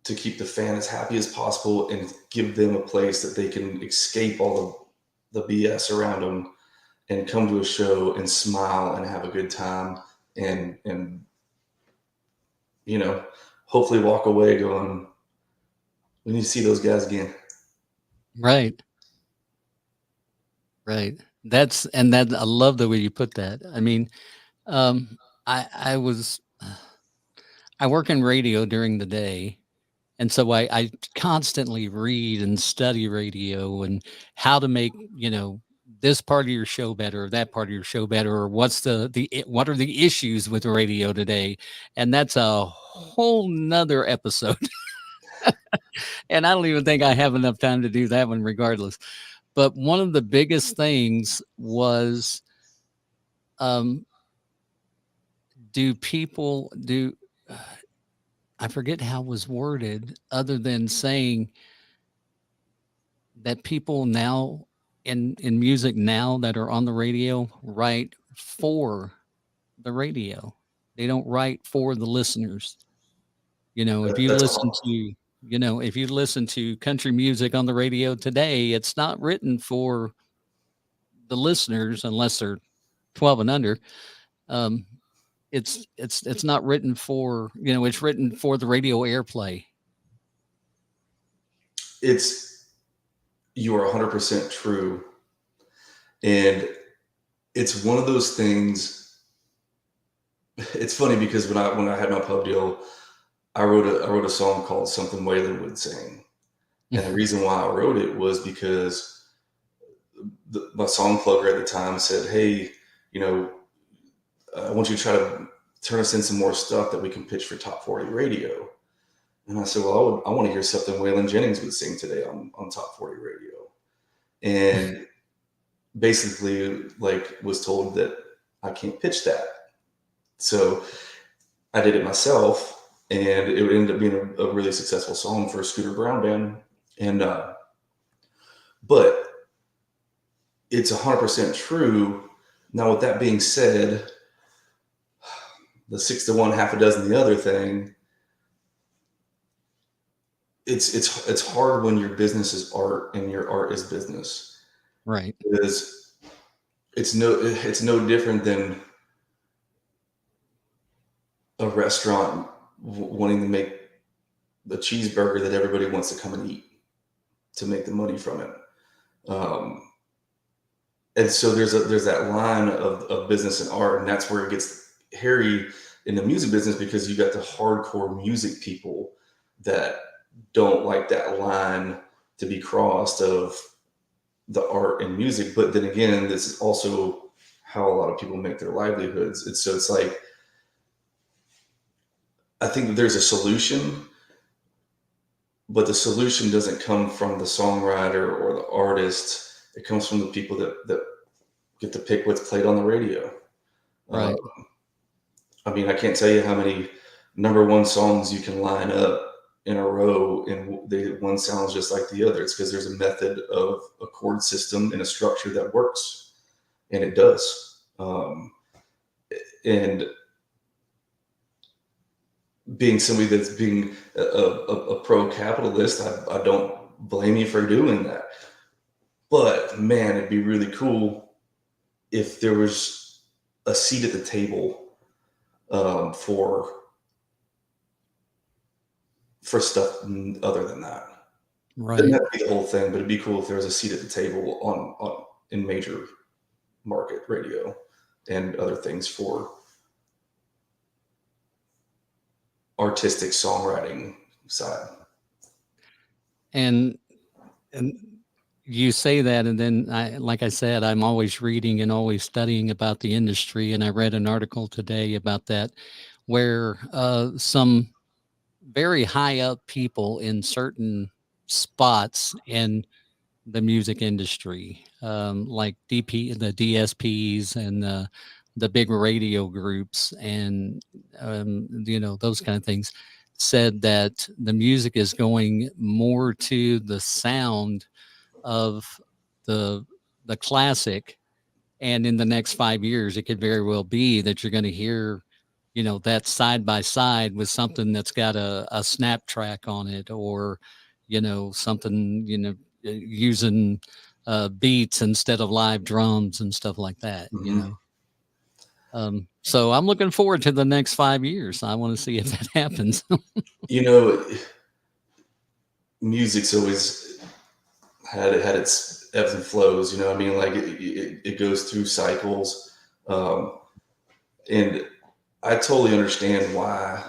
to keep the fan as happy as possible and give them a place that they can escape all the BS around them and come to a show and smile and have a good time, and you know, hopefully walk away going, we need to see those guys again. Right. I love the way you put that. I mean, I work in radio during the day. And so I constantly read and study radio and how to make, this part of your show better, or that part of your show better, or what are the issues with radio today? And that's a whole nother episode. And I don't even think I have enough time to do that one regardless. But one of the biggest things was, I forget how it was worded, other than saying that people now in music now that are on the radio write for the radio. They don't write for the listeners. If you listen to country music on the radio today, it's not written for the listeners unless they're 12 and under. It's not written for, it's written for the radio airplay. You are 100% true. And it's one of those things. It's funny because when I had my pub deal, I wrote a song called Something Waylon Would Sing. And the reason why I wrote it was because my song plugger at the time said, hey, I want you to try to turn us in some more stuff that we can pitch for Top 40 radio. And I said, well, I want to hear something Waylon Jennings would sing today on Top 40 radio. And basically was told that I can't pitch that. So I did it myself, and it ended up being a really successful song for a Scooter Brown band. And but it's 100% true. Now, with that being said, the 6 to 1, half a dozen the other thing, it's hard when your business is art and your art is business. Right. Because it's no different than a restaurant wanting to make the cheeseburger that everybody wants to come and eat to make the money from it. And so there's that line of business and art, and that's where it gets hairy in the music business, because you got the hardcore music people that don't like that line to be crossed of the art and music. But then again, this is also how a lot of people make their livelihoods. It's like, I think there's a solution, but the solution doesn't come from the songwriter or the artist. It comes from the people that get to pick what's played on the radio. Right. I mean, I can't tell you how many #1 songs you can line up in a row and one sounds just like the other. It's because there's a method of a chord system and a structure that works, and it does. And being somebody that's being a pro-capitalist, I don't blame you for doing that. But man, it'd be really cool if there was a seat at the table for stuff other than that. Right. Doesn't have to be the whole thing, but it'd be cool if there was a seat at the table on in major market radio and other things for artistic songwriting side. And you say that, and then like I said, I'm always reading and always studying about the industry. And I read an article today about that, where some very high up people in certain spots in the music industry, like the DSPs and the big radio groups, and those kind of things, said that the music is going more to the sound of the classic, and in the next 5 years, it could very well be that you're going to hear, that side by side with something that's got a snap track on it, or something, using beats instead of live drums and stuff like that. Mm-hmm. So I'm looking forward to the next 5 years. I want to see if that happens. Music's always had its ebbs and flows. I mean, like it goes through cycles, and I totally understand why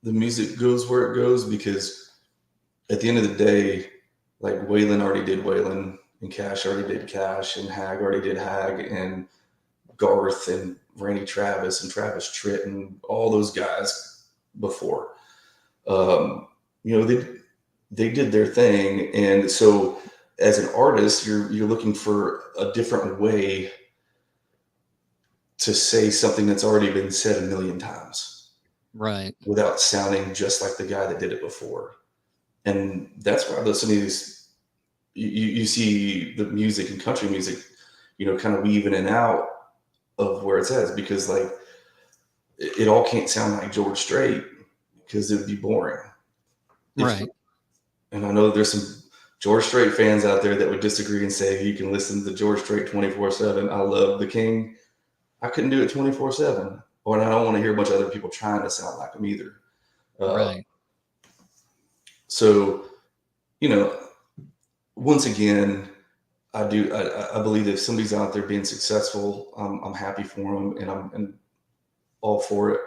the music goes where it goes, because at the end of the day, like Waylon already did Waylon, and Cash already did Cash, and Hag already did Hag, and Garth and Randy Travis and Travis Tritt and all those guys before. They did their thing, and so as an artist, you're looking for a different way to say something that's already been said a million times, right? Without sounding just like the guy that did it before. And that's why some of these, you see the music and country music, kind of weave in and out of where it's at, because like it all can't sound like George Strait, because it would be boring. Right. And I know there's some George Strait fans out there that would disagree and say you can listen to George Strait 24/7. I love the King. I couldn't do it 24/7, or I don't want to hear a bunch of other people trying to sound like him either. Right. So, once again, I believe if somebody's out there being successful, I'm happy for them, and I'm all for it.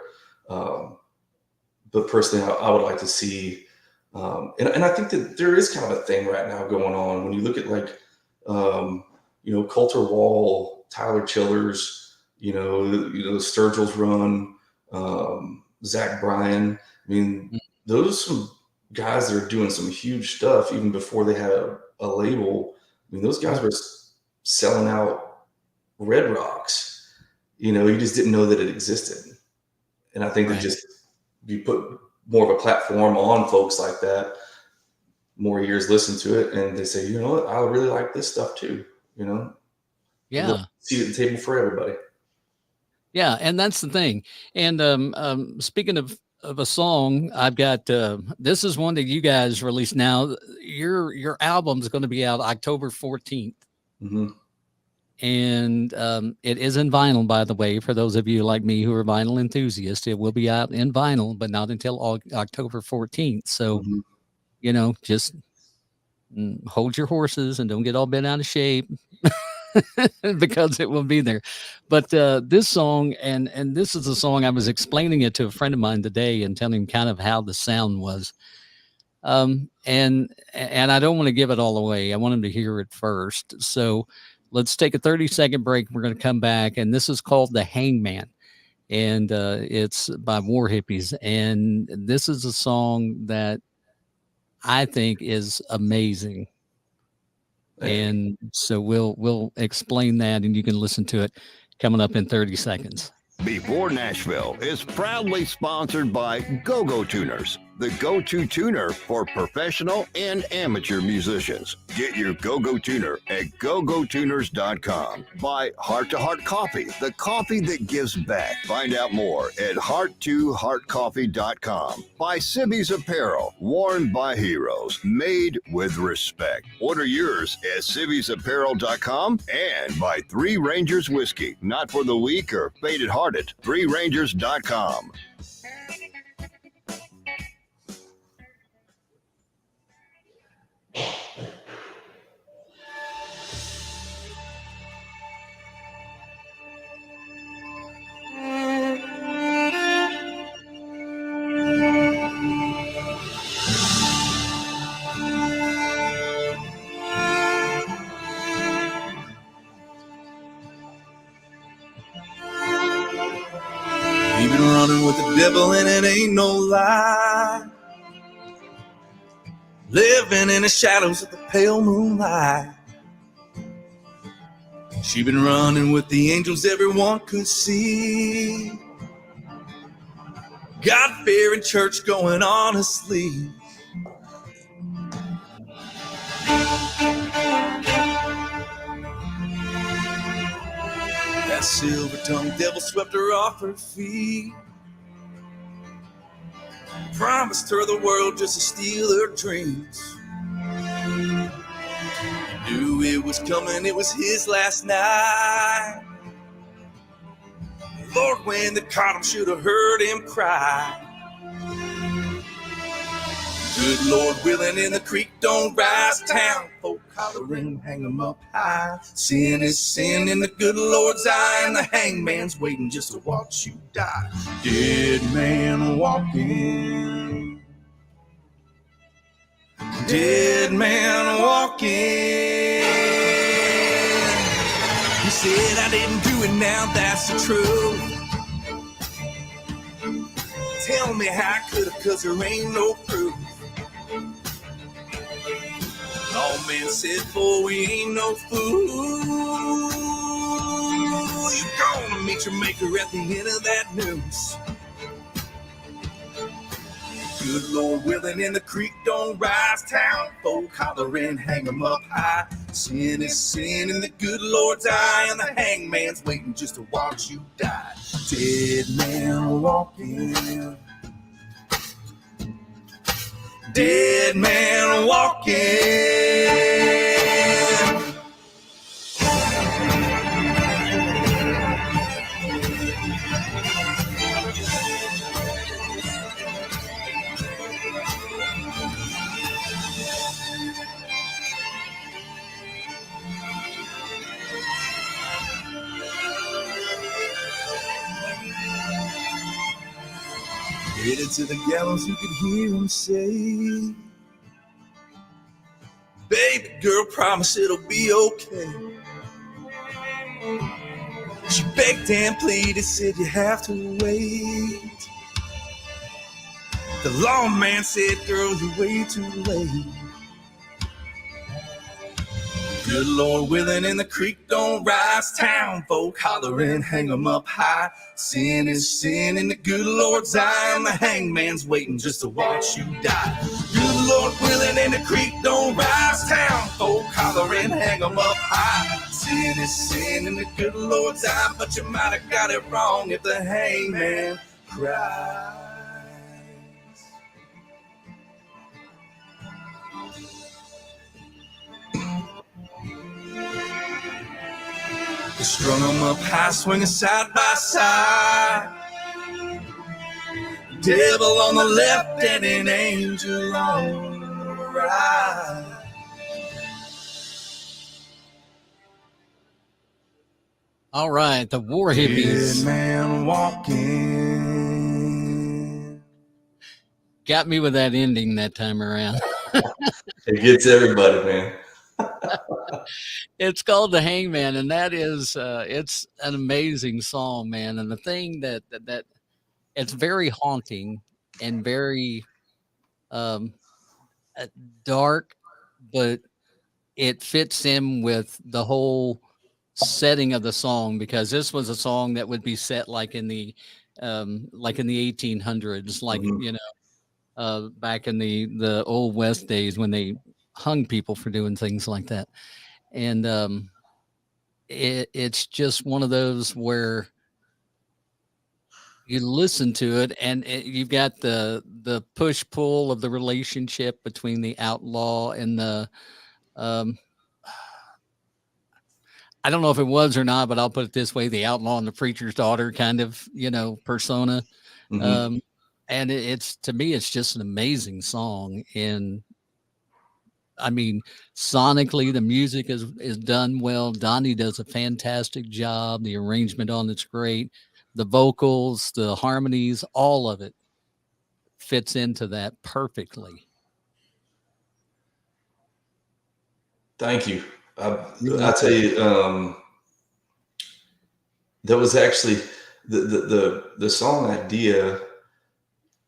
But personally, I would like to see, and I think that there is kind of a thing right now going on when you look at like, Coulter Wall, Tyler Childers, the Sturgill's Run, Zach Bryan. I mean, those are some guys that are doing some huge stuff even before they had a label. I mean, those guys were selling out Red Rocks. You just didn't know that it existed. And I think that just you put more of a platform on folks like that, more ears listen to it, and they say, you know what, I really like this stuff too. You know, seat at the table for everybody. Yeah, and that's the thing. And speaking of a song, I've got this is one that you guys released now. Your album is going to be out October 14th. Mm-hmm. And it is in vinyl, by the way, for those of you like me who are vinyl enthusiasts. It will be out in vinyl, but not until October 14th. So, you know, just hold your horses and don't get all bent out of shape because it will be there. But this song, and this is a song I was explaining it to a friend of mine today and telling him kind of how the sound was. And I don't want to give it all away. I want him to hear it first. So let's take a 30-second break. We're going to come back, and this is called The Hangman, and it's by War Hippies. And this is a song that I think is amazing. And so we'll explain that, and you can listen to it coming up in 30 seconds. b4Nashville is proudly sponsored by Go-Go Tuners, the go-to tuner for professional and amateur musicians. Get your Go-Go Tuner at gogotuners.com. By Heart to Heart Coffee, the coffee that gives back. Find out more at heart2heartcoffee.com. By Cibby's Apparel, worn by heroes, made with respect. Order yours at cibby'sapparel.com. And by Three Rangers Whiskey, not for the weak or faint-hearted. ThreeRangers.com. You've been running with the devil and it ain't no lie. Living in the shadows of the pale moonlight. She's been running with the angels everyone could see. God-fearing church going honestly. That silver-tongued devil swept her off her feet. Promised her the world just to steal her dreams. He knew it was coming, it was his last night. Lord, when they caught him, should have heard him cry. Good Lord willing, in the creek don't rise town. Folk hollering, hang him up high. Sin is sin in the good Lord's eye, and the hangman's waiting just to watch you die. Dead man walking. Dead man walking. He said I didn't do it, now that's the truth. Tell me how I could've, cause there ain't no proof. All men said, boy, we ain't no fool. You're gonna meet your maker at the end of that noose. Good Lord willing, in the creek don't rise town. Folk hollering, hang 'em up high. Sin is sin in the good Lord's eye, and the hangman's waiting just to watch you die. Dead man walking. Dead man walking. Headed to the gallows, you could hear him say, baby girl, promise it'll be okay. She begged and pleaded, said you have to wait. The lawman said, girl, you're way too late. Good Lord willing and the creek don't rise. Town folk hollering, hang 'em up high. Sin is sin in the good Lord's eye, and the hangman's waiting just to watch you die. Good Lord willing and the creek don't rise. Town folk hollering, hang 'em up high. Sin is sin in the good Lord's eye, but you might have got it wrong if the hangman cries. They strung 'em up high, swinging side by side. Devil on the left and an angel on the right. All right, the War Hippies. Dead man walking. Got me with that ending that time around. It gets everybody, man. It's called The Hangman, and that is it's an amazing song, man. And the thing that it's very haunting and very dark, but it fits in with the whole setting of the song, because this was a song that would be set like in the 1800s, like back in the old West days when they hung people for doing things like that. And it's just one of those where you listen to it and you've got the push pull of the relationship between the outlaw and the I don't know if it was or not, but I'll put it this way: the outlaw and the preacher's daughter kind of, persona. And it's, to me, it's just an amazing song. And I mean, sonically, the music is done well. Donnie does a fantastic job. The arrangement on it's great. The vocals, the harmonies, all of it fits into that perfectly. Thank you. I tell you, that was actually the song idea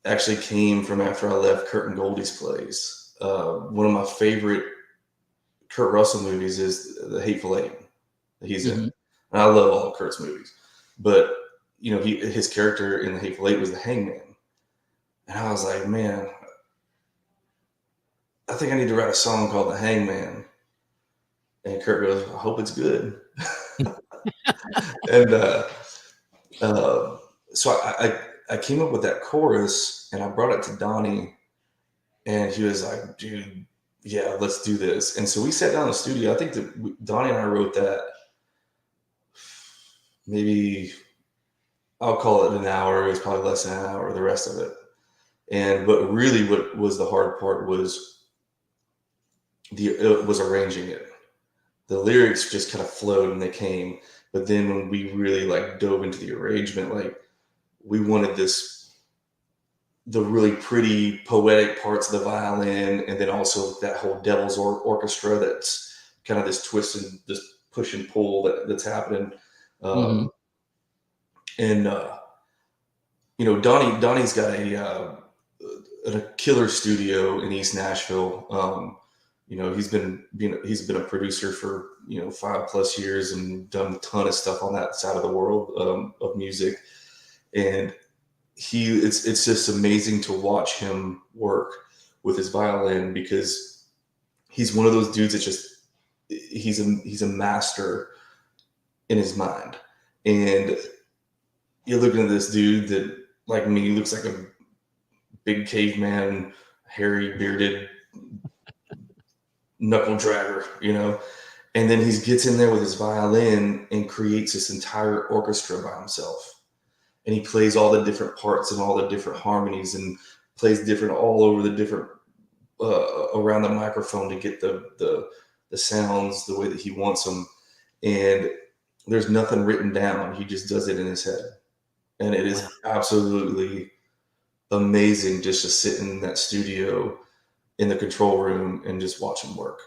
actually came from after I left Kurt and Goldie's place. One of my favorite Kurt Russell movies is The Hateful Eight that he's in. And I love all of Kurt's movies, but his character in The Hateful Eight was the hangman. And I was like, man, I think I need to write a song called The Hangman. And Kurt goes, I hope it's good. And so I came up with that chorus and I brought it to Donnie, and he was like, dude, yeah, let's do this. And so we sat down in the studio. I think that Donnie and I wrote that maybe, I'll call it an hour. It was probably less than an hour, the rest of it. But really what was the hard part was arranging it. The lyrics just kind of flowed and they came. But then when we really dove into the arrangement, we wanted the really pretty poetic parts of the violin, and then also that whole devil's orchestra that's kind of this twist and this push and pull that's happening. And Donnie's got a killer studio in East Nashville. He's been a producer for 5+ years and done a ton of stuff on that side of the world of music. And it's just amazing to watch him work with his violin, because he's one of those dudes that just he's a master in his mind. And you're looking at this dude that, like me, looks like a big caveman, hairy, bearded knuckle dragger, and then he gets in there with his violin and creates this entire orchestra by himself. And he plays all the different parts and all the different harmonies and plays different all over the different around the microphone to get the sounds the way that he wants them. And there's nothing written down. He just does it in his head. And it is absolutely amazing just to sit in that studio in the control room and just watch him work.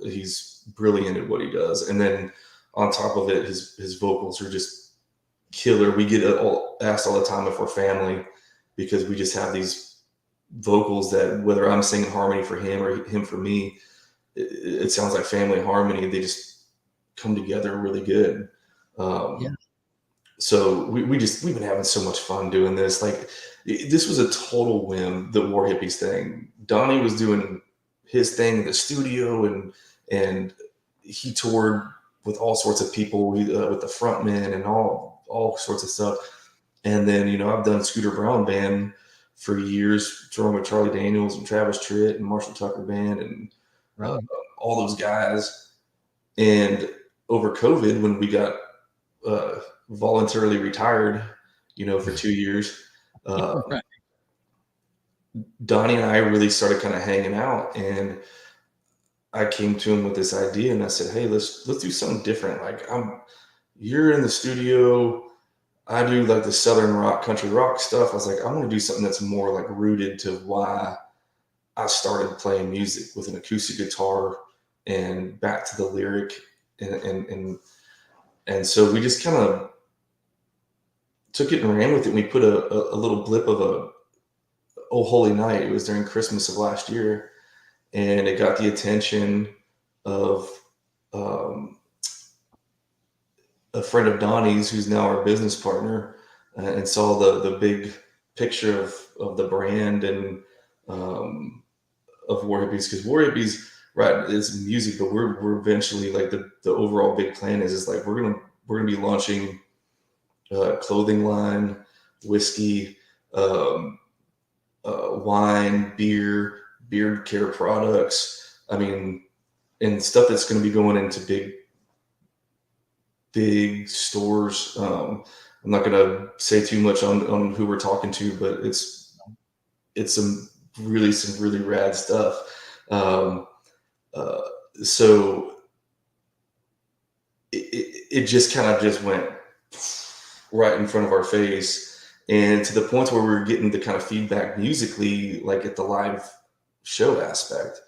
He's brilliant at what he does. And then on top of it, his vocals are just killer. We get asked all the time if we're family, because we just have these vocals that, whether I'm singing harmony for him or him for me, it sounds like family harmony. They just come together really good. Yeah. So we've been having so much fun doing this. Like, this was a total whim, the War Hippies thing. Donnie was doing his thing in the studio, and he toured with all sorts of people, with the frontmen and all sorts of stuff. And then, I've done Scooter Brown Band for years, touring with Charlie Daniels and Travis Tritt and Marshall Tucker Band and all those guys. And over COVID, when we got voluntarily retired, for 2 years, Donnie and I really started kind of hanging out, and I came to him with this idea, and I said, "Hey, let's do something different. Like, you're in the studio, I do like the Southern rock, country rock stuff." I was like, I want to do something that's more like rooted to why I started playing music, with an acoustic guitar and back to the lyric, and so we just kind of took it and ran with it. And we put a little blip of a "Oh Holy Night." It was during Christmas of last year, and it got the attention of a friend of Donnie's, who's now our business partner, and saw the big picture of the brand and of War Hippies, because War Hippies, right, is music, but we're eventually, like, the overall big plan is like we're gonna be launching clothing line, whiskey, wine, beer, beard care products. I mean, and stuff that's going to be going into big stores. I'm not going to say too much on who we're talking to, but it's some really rad stuff. So it just kind of just went right in front of our face, and to the point where we were getting the kind of feedback musically, like at the live show aspect,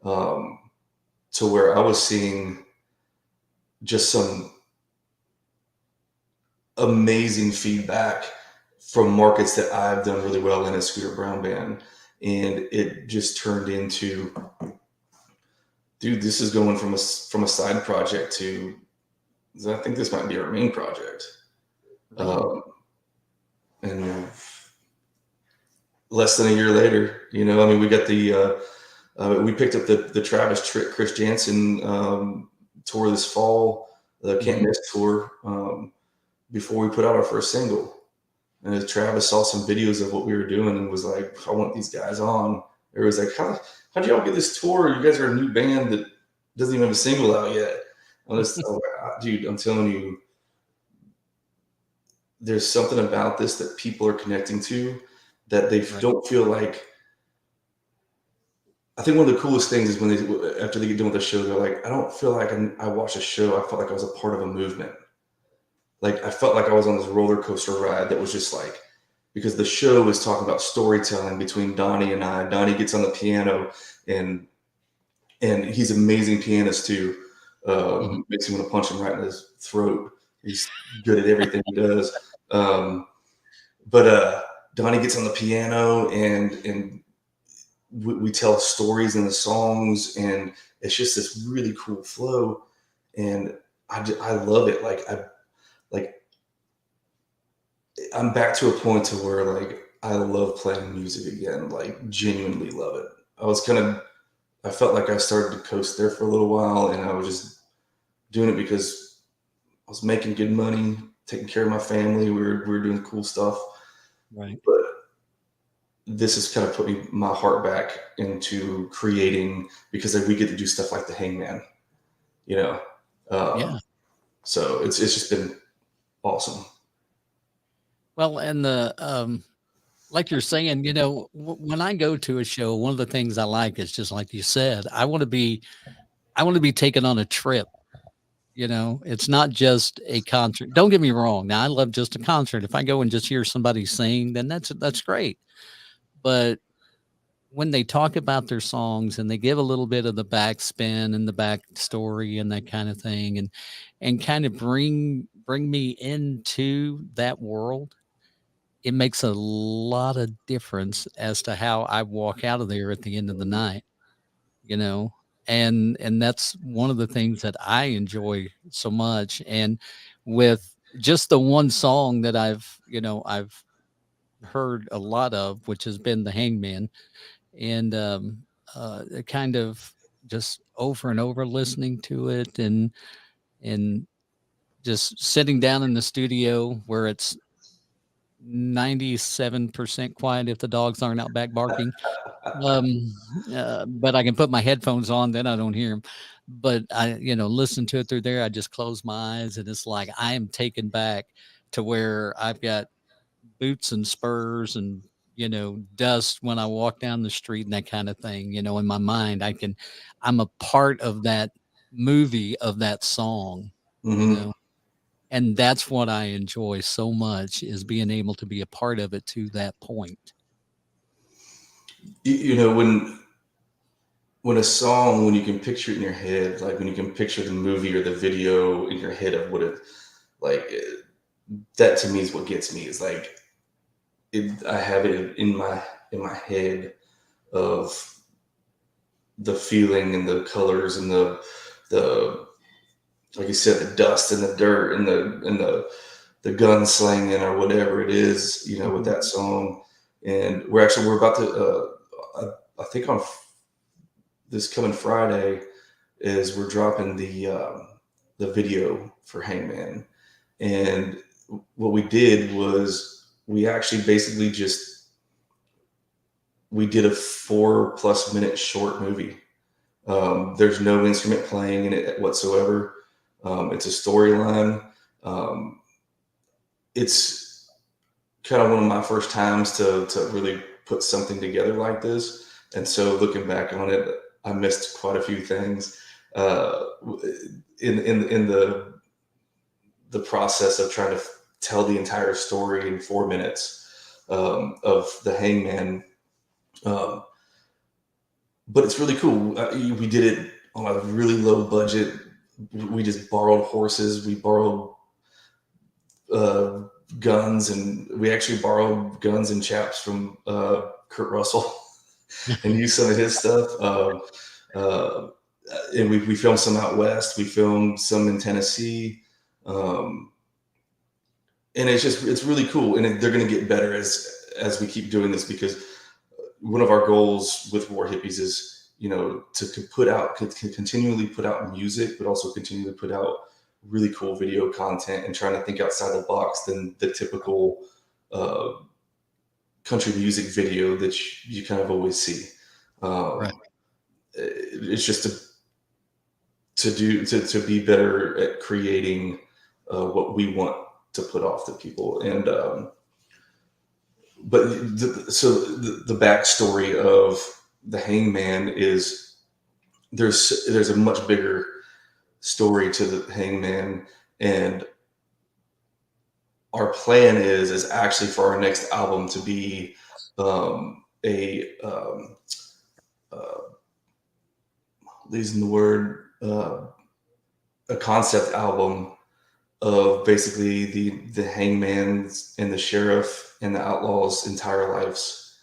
to where I was seeing just some amazing feedback from markets that I've done really well in, as Scooter Brown Band. And it just turned into, dude, this is going from a side project to, I think this might be our main project. And less than a year later, we got we picked up the Travis Tritt, Chris Jansen tour this fall, the Can't Miss tour, before we put out our first single. And as Travis saw some videos of what we were doing and was like, I want these guys on. It was like, how'd y'all get this tour? You guys are a new band that doesn't even have a single out yet. Dude, I'm telling you, there's something about this that people are connecting to, that they don't feel like. I think one of the coolest things is when after they get done with the show, they're like, I don't feel like I watched a show. I felt like I was a part of a movement. Like, I felt like I was on this roller coaster ride that was just like, because the show is talking about storytelling between Donnie and I. Donnie gets on the piano, and he's an amazing pianist too. Makes me want to punch him right in his throat. He's good at everything he does. But Donnie gets on the piano, and we tell stories in the songs, and it's just this really cool flow. And I love it. I'm back to a point to where, like, I love playing music again, like, genuinely love it. I felt like I started to coast there for a little while, and I was just doing it because I was making good money, taking care of my family. We were doing cool stuff. Right. But this has kind of put my heart back into creating, because we get to do stuff like the Hangman, Yeah. So it's just been awesome. Well, and like you're saying, when I go to a show, one of the things I like is, just like you said, I want to be taken on a trip. It's not just a concert. Don't get me wrong. Now, I love just a concert. If I go and just hear somebody sing, then that's great. But when they talk about their songs and they give a little bit of the backspin and the backstory and that kind of thing, and kind of bring me into that world, it makes a lot of difference as to how I walk out of there at the end of the night, and that's one of the things that I enjoy so much. And with just the one song that I've heard a lot of, which has been the Hangman, and kind of just over and over listening to it, and just sitting down in the studio where it's 97% quiet if the dogs aren't out back barking. Um, but I can put my headphones on, then I don't hear them. But I, listen to it through there. I just close my eyes, and it's like I am taken back to where I've got boots and spurs and dust when I walk down the street and that kind of thing. In my mind, I'm a part of that movie, of that song. Mm-hmm. And that's what I enjoy so much, is being able to be a part of it to that point. When a song, when you can picture it in your head, like when you can picture the movie or the video in your head of what it, that to me is what gets me. Is like, I have it in my head of the feeling and the colors and the like you said, the dust and the dirt and the gunslinging or whatever it is, with that song. And we're about to, I think on this coming Friday is we're dropping the video for Hangman. And what we did was we actually basically we did a 4+ minute short movie. There's no instrument playing in it whatsoever. It's a storyline. It's kind of one of my first times to really put something together like this. And so looking back on it, I missed quite a few things in the process of trying to tell the entire story in 4 minutes of the Hangman. But it's really cool. We did it on a really low budget. We just borrowed horses. We borrowed guns, and we actually borrowed guns and chaps from Kurt Russell and used some of his stuff. And we filmed some out west. We filmed some in Tennessee. And it's really cool. And they're going to get better as we keep doing this, because one of our goals with War Hippies is, to continually put out music, but also continue to put out really cool video content, and trying to think outside the box than the typical country music video that you kind of always see. Right. It's just to be better at creating what we want to put off to people. And but the backstory of the Hangman is there's a much bigger story to the Hangman, and our plan is actually for our next album to be losing the word, a concept album of basically the Hangman's and the sheriff and the outlaw's entire lives,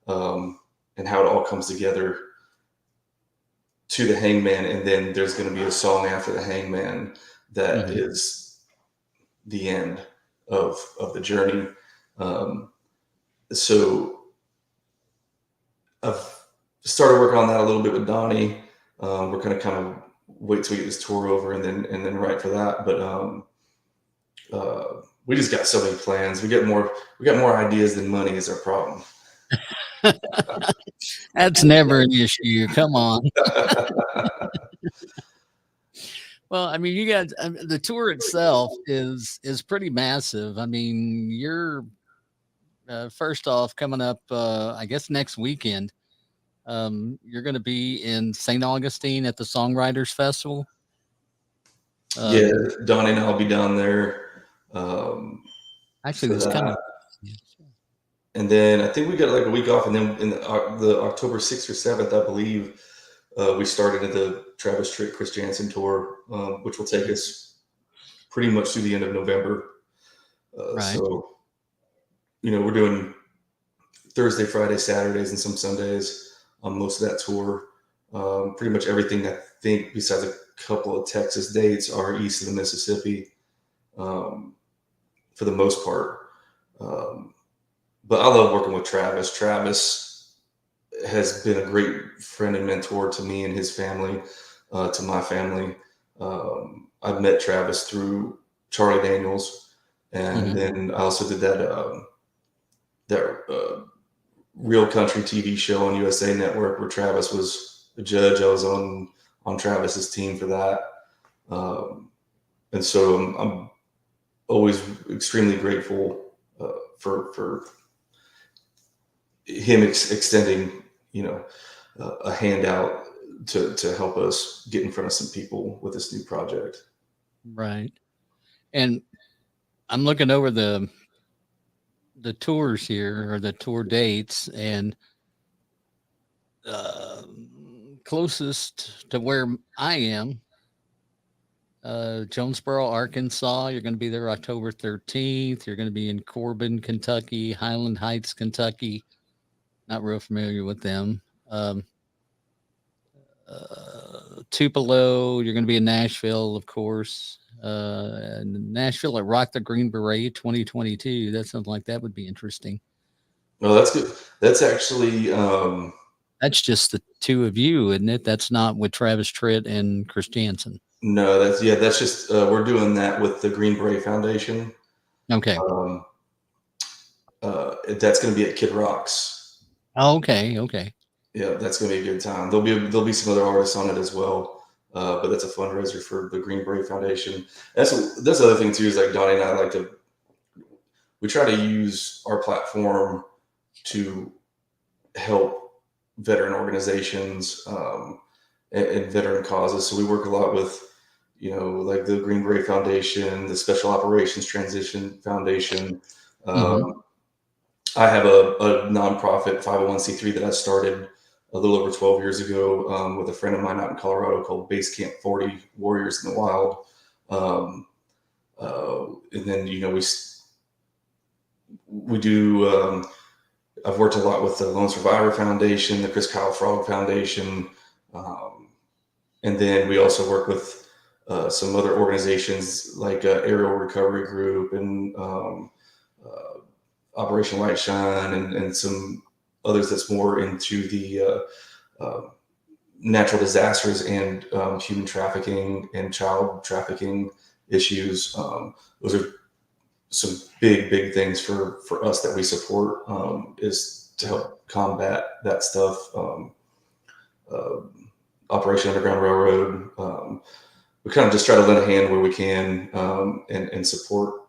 and how it all comes together to the Hangman. And then there's going to be a song after the Hangman that is the end of the journey. So I've started working on that a little bit with Donnie. We're going to kind of wait till we get this tour over and then write for that. But we just got so many plans. We got more ideas than money is our problem. That's never an issue. Come on. Well, I mean, you guys, the tour itself is pretty massive. I mean, you're first off coming up, I guess next weekend. You're going to be in St. Augustine at the Songwriters Festival. Yeah, Donnie and I'll be down there. Actually, this coming. And then I think we got like a week off, and then in the October 6th or 7th, I believe, we started the Travis Tritt, Chris Jansen tour, which will take us pretty much through the end of November. Right. So, we're doing Thursday, Friday, Saturdays, and some Sundays on most of that tour. Pretty much everything, I think, besides a couple of Texas dates, are east of the Mississippi, for the most part. But I love working with Travis. Travis has been a great friend and mentor to me and his family, to my family. I've met Travis through Charlie Daniels, and then I also did that Real Country TV show on USA Network where Travis was a judge. I was on Travis's team for that, and so I'm always extremely grateful for him extending, a handout to help us get in front of some people with this new project. Right. And I'm looking over the tours here, or the tour dates, and closest to where I am, Jonesboro, Arkansas. You're going to be there October 13th. You're going to be in Corbin, Kentucky, Highland Heights, Kentucky. Not real familiar with them. Tupelo. You're going to be in Nashville, of course. Nashville at Rock the Green Beret 2022. That sounds like that would be interesting. Oh, that's good. That's actually that's just the two of you, isn't it? That's not with Travis Tritt and Chris Jansen. No, that's just we're doing that with the Green Beret Foundation. Okay. That's going to be at Kid Rock's. Oh, okay. Yeah, that's going to be a good time. There'll be some other artists on it as well, but that's a fundraiser for the Green Beret Foundation. That's the other thing too, is like Donnie and I we try to use our platform to help veteran organizations and veteran causes. So we work a lot with, like the Green Beret Foundation, the Special Operations Transition Foundation. I have a nonprofit 501c3 that I started a little over 12 years ago with a friend of mine out in Colorado called Base Camp 40 Warriors in the Wild. And then, we do, I've worked a lot with the Lone Survivor Foundation, the Chris Kyle Frog Foundation. And then we also work with some other organizations like Aerial Recovery Group and Operation White Shine and some others that's more into the natural disasters and human trafficking and child trafficking issues. Those are some big things for us that we support, is to help combat that stuff. Operation Underground Railroad. We kind of just try to lend a hand where we can and support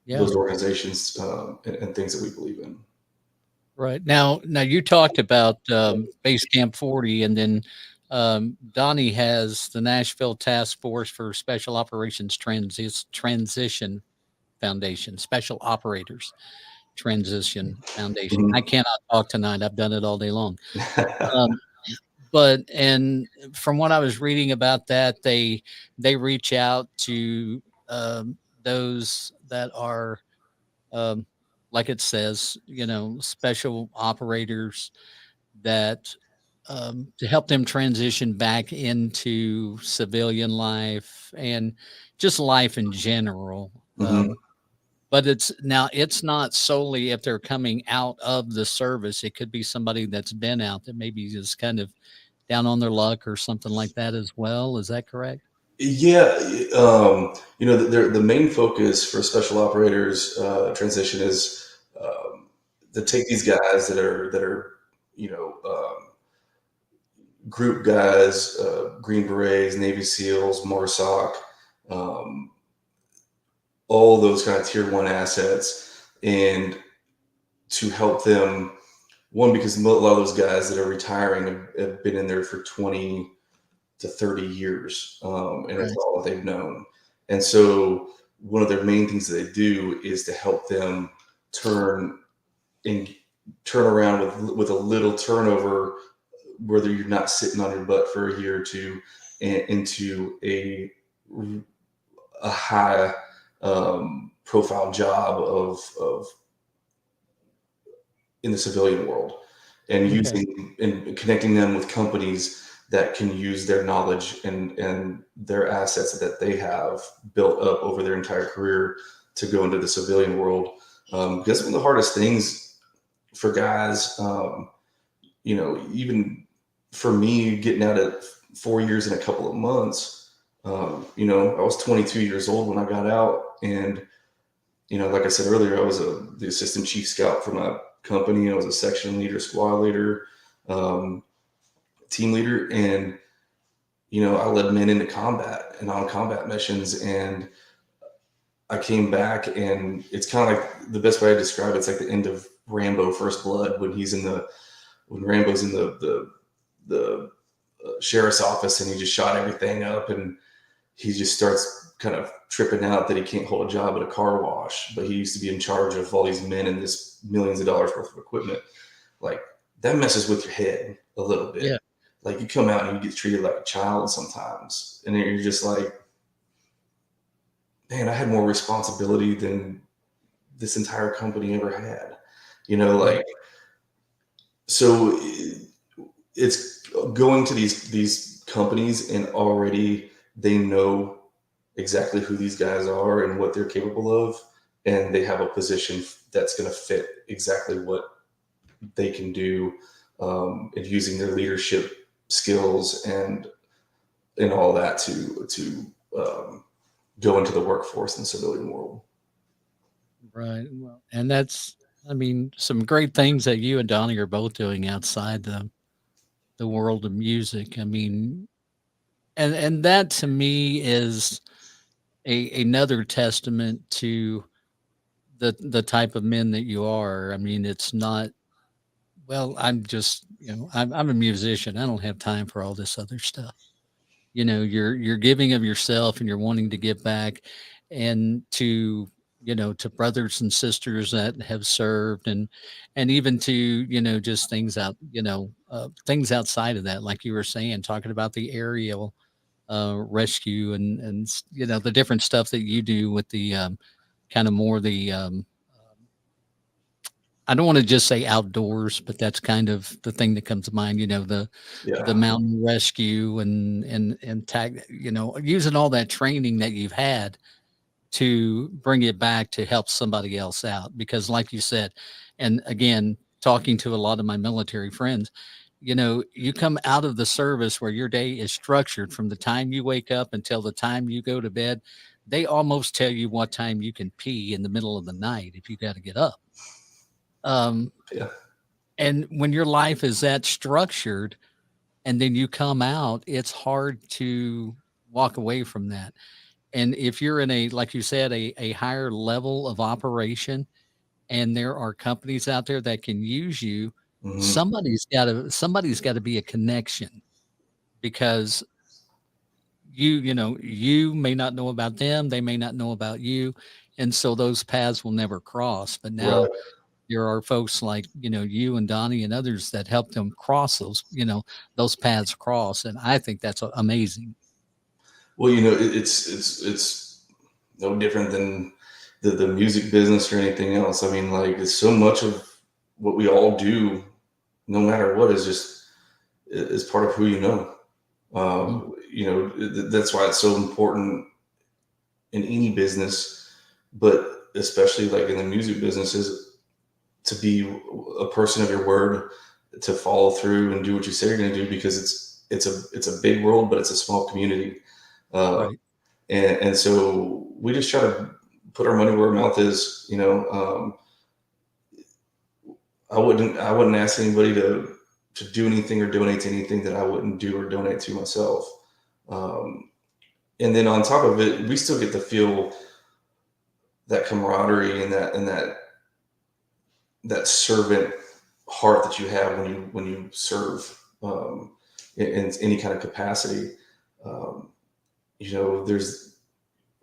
those organizations and things that we believe in. Right. Now you talked about Base Camp 40, and then Donnie has the Nashville Task Force for Special Operations Transition Foundation, Special Operators Transition Foundation. I cannot talk tonight. I've done it all day long. And from what I was reading about that, they reach out to those that are, like it says, special operators that to help them transition back into civilian life and just life in general. But it's not solely if they're coming out of the service. It could be somebody that's been out that maybe is kind of down on their luck or something like that as well. Is that correct? Yeah. The main focus for special operators transition is to take these guys that are group guys, Green Berets, Navy SEALs, MARSOC, all those kind of tier 1 assets, and to help them, one, because a lot of those guys that are retiring have been in there for 20 to 30 years, and that's all that they've known. And so one of their main things that they do is to help them turn around with a little turnover, whether you're not sitting on your butt for a year or two, and into a high profile job of in the civilian world. and using and connecting them with companies that can use their knowledge and their assets that they have built up over their entire career to go into the civilian world. Because one of the hardest things for guys, even for me getting out at 4 years and a couple of months, I was 22 years old when I got out. And, like I said earlier, I was the assistant chief scout for my company. I was a section leader, squad leader, team leader. And, I led men into combat and on combat missions. And I came back, and it's kind of like, the best way I describe it's like the end of Rambo First Blood, when Rambo's in the sheriff's office and he just shot everything up, and he just starts kind of tripping out that he can't hold a job at a car wash, but he used to be in charge of all these men and this millions of dollars worth of equipment. Like, that messes with your head a little bit. Yeah. Like, you come out and you get treated like a child sometimes, and then you're just like, man, I had more responsibility than this entire company ever had, so it's going to these companies, and already they know exactly who these guys are and what they're capable of, and they have a position that's going to fit exactly what they can do, and using their leadership skills and all that to go into the workforce in the civilian world. Right. Well, and that's, some great things that you and Donnie are both doing outside the world of music. And that to me is another testament to the type of men that you are. It's not, well, I'm just, I'm a musician. I don't have time for all this other stuff. You're giving of yourself, and you're wanting to give back, and to brothers and sisters that have served, and even to, just things things outside of that, like you were saying, talking about the aerial rescue and the different stuff that you do with the kind of more the I don't want to just say outdoors, but that's kind of the thing that comes to mind, the mountain rescue and tag, using all that training that you've had to bring it back to help somebody else out. Because like you said, and again, talking to a lot of my military friends, you come out of the service where your day is structured from the time you wake up until the time you go to bed. They almost tell you what time you can pee in the middle of the night if you got to get up. And when your life is that structured, and then you come out, it's hard to walk away from that. And if you're in like you said, a higher level of operation, and there are companies out there that can use you, somebody's got to be a connection, because you may not know about them, they may not know about you, and so those paths will never cross. But now there are folks like you and Donnie and others that help them cross those paths cross, and I think that's amazing. Well, it's no different than the music business or anything else. It's so much of what we all do, no matter what, is part of who you know. That's why it's so important in any business, but especially like in the music business, is to be a person of your word, to follow through and do what you say you're going to do, because it's a big world, but it's a small community. Right. And so we just try to put our money where our mouth is. I wouldn't ask anybody to do anything or donate to anything that I wouldn't do or donate to myself. And then on top of it, we still get to feel that camaraderie and that servant heart that you have when you serve in any kind of capacity. There's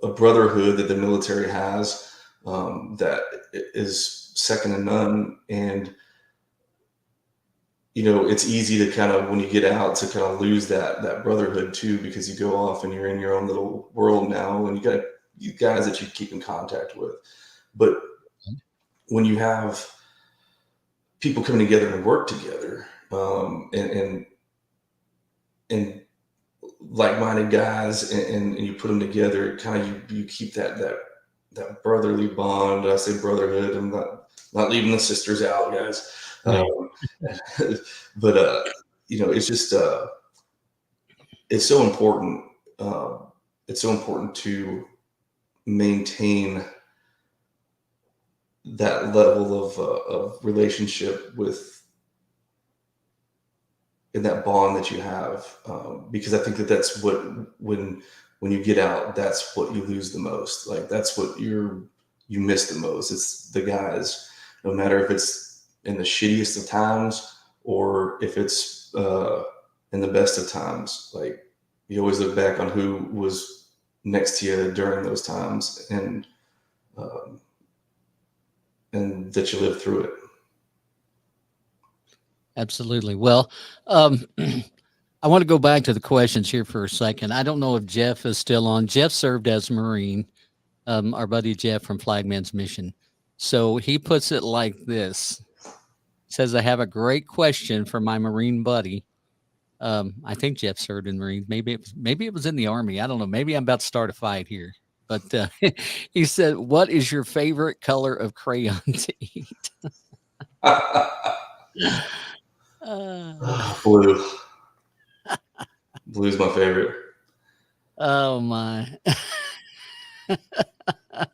a brotherhood that the military has that is second to none. And, it's easy to kind of, when you get out, to kind of lose that brotherhood too, because you go off and you're in your own little world now, and you got you guys that you keep in contact with. But when you have people coming together and work together, and like-minded guys, and you put them together. Kind of you keep that brotherly bond. I say brotherhood. I'm not leaving the sisters out, guys. Right. But it's just it's so important. It's so important to maintain that level of relationship in that bond that you have, because I think that's what, when you get out, that's what you lose the most. Like, that's what you miss the most. It's the guys, no matter if it's in the shittiest of times or if it's in the best of times. Like, you always look back on who was next to you during those times, and that you lived through it. Absolutely. Well, I want to go back to the questions here for a second. I don't know if Jeff is still on. Jeff served as a Marine, our buddy Jeff from Flagman's Mission. So he puts it like this. Says, I have a great question for my Marine buddy. I think Jeff served in Marines. Maybe it was in the Army. I don't know. Maybe I'm about to start a fight here. But he said, what is your favorite color of crayon to eat? Blue. Blue's my favorite. Oh my.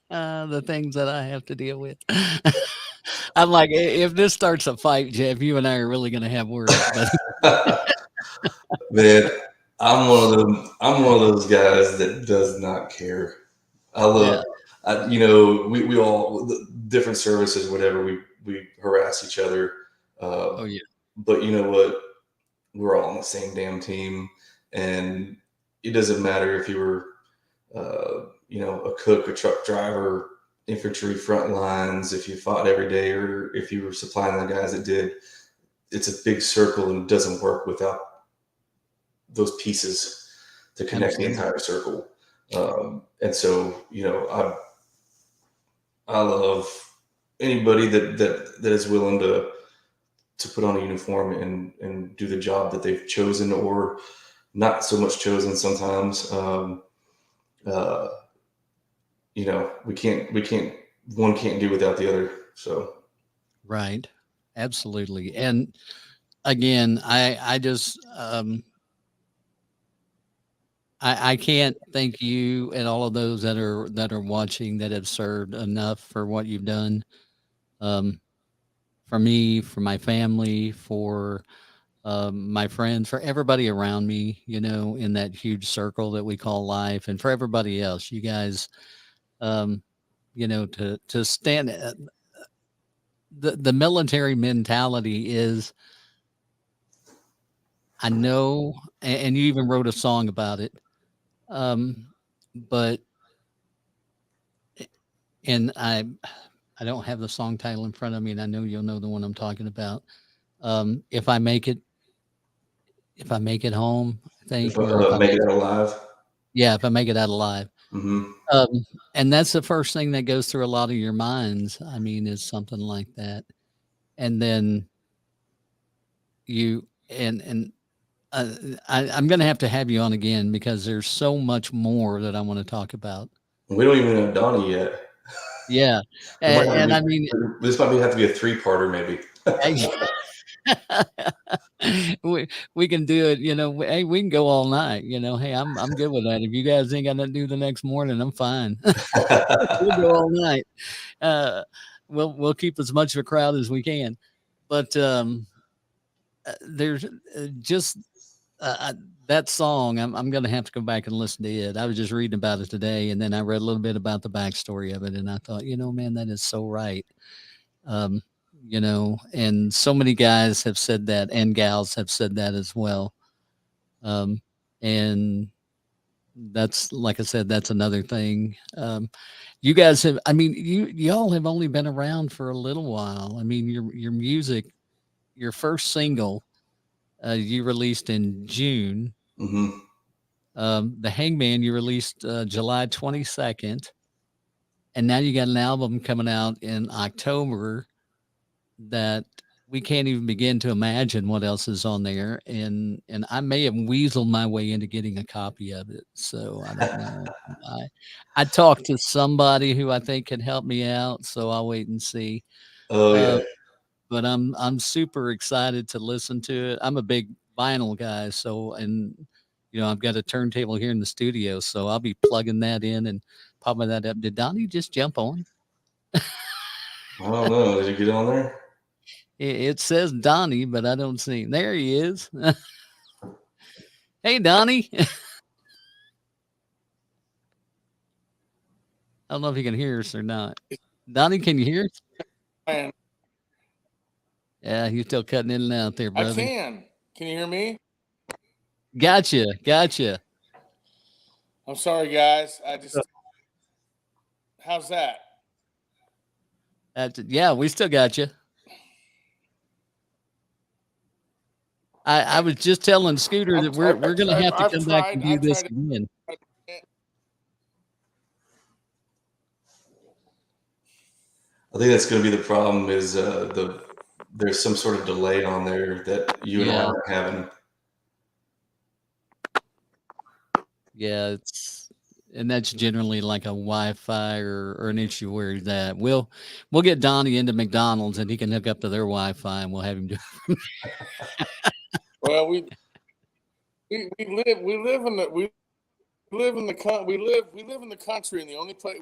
The things that I have to deal with. I'm like, if this starts a fight, Jeff, you and I are really going to have words. But Man, I'm one of those guys that does not care. I love, we all, different services, whatever, we harass each other. Oh yeah. But you know what? We're all on the same damn team, and it doesn't matter if you were, a cook, a truck driver, infantry front lines, if you fought every day, or if you were supplying the guys that did. It's a big circle, and it doesn't work without those pieces to connect the entire circle. And so, I love anybody that is willing to put on a uniform and do the job that they've chosen, or not so much chosen sometimes. One can't do without the other. So. Right. Absolutely. And again, I just, I can't thank you and all of those that are watching that have served enough for what you've done. For me, for my family, for my friends, for everybody around me, in that huge circle that we call life, and for everybody else, you guys, to stand. The military mentality is, I know, and you even wrote a song about it. But, and I don't have the song title in front of me, and I know you'll know the one I'm talking about. If I make it home, I think, If I make it out alive. Yeah. If I make it out alive. Mm-hmm. And that's the first thing that goes through a lot of your minds. I mean, is something like that. And then I'm going to have you on again, because there's so much more that I want to talk about. We don't even have Donnie yet. Yeah. And I mean, this might have to be a 3-parter maybe. we can do it, hey, we can go all night, hey, I'm good with that. If you guys ain't got nothing to do the next morning, I'm fine. We'll go all night. We'll keep as much of a crowd as we can, but there's just that song. I'm going to have to go back and listen to it. I was just reading about it today, and then I read a little bit about the backstory of it, and I thought, man, that is so right. And so many guys have said that, and gals have said that as well. And that's, like I said, that's another thing. You guys have, y'all have only been around for a little while. I mean, your music, your first single, you released in June. Mm-hmm. The Hangman, you released July 22nd. And now you got an album coming out in October that we can't even begin to imagine what else is on there. And I may have weaseled my way into getting a copy of it. So I don't know. I talked to somebody who I think can help me out. So I'll wait and see. Oh yeah. But I'm super excited to listen to it. I'm a big vinyl guy. So, and I've got a turntable here in the studio, so I'll be plugging that in and popping that up. Did Donnie just jump on? I don't know. Did you get on there? It says Donnie, but I don't see him. There he is. Hey, Donnie. I don't know if he can hear us or not. Donnie, can you hear us? Yeah, you're still cutting in and out there, brother. I can. Can you hear me? Gotcha. I'm sorry, guys. How's that? Yeah, we still got you. I was just telling Scooter that we're going to have to come back and do this again. I think that's going to be the problem is there's some sort of delay on there that you and I are having. Yeah, and that's generally like a Wi-Fi or an issue where that we'll get Donnie into McDonald's and he can hook up to their Wi-Fi and we'll have him do it. Well, we live in the country, and the only place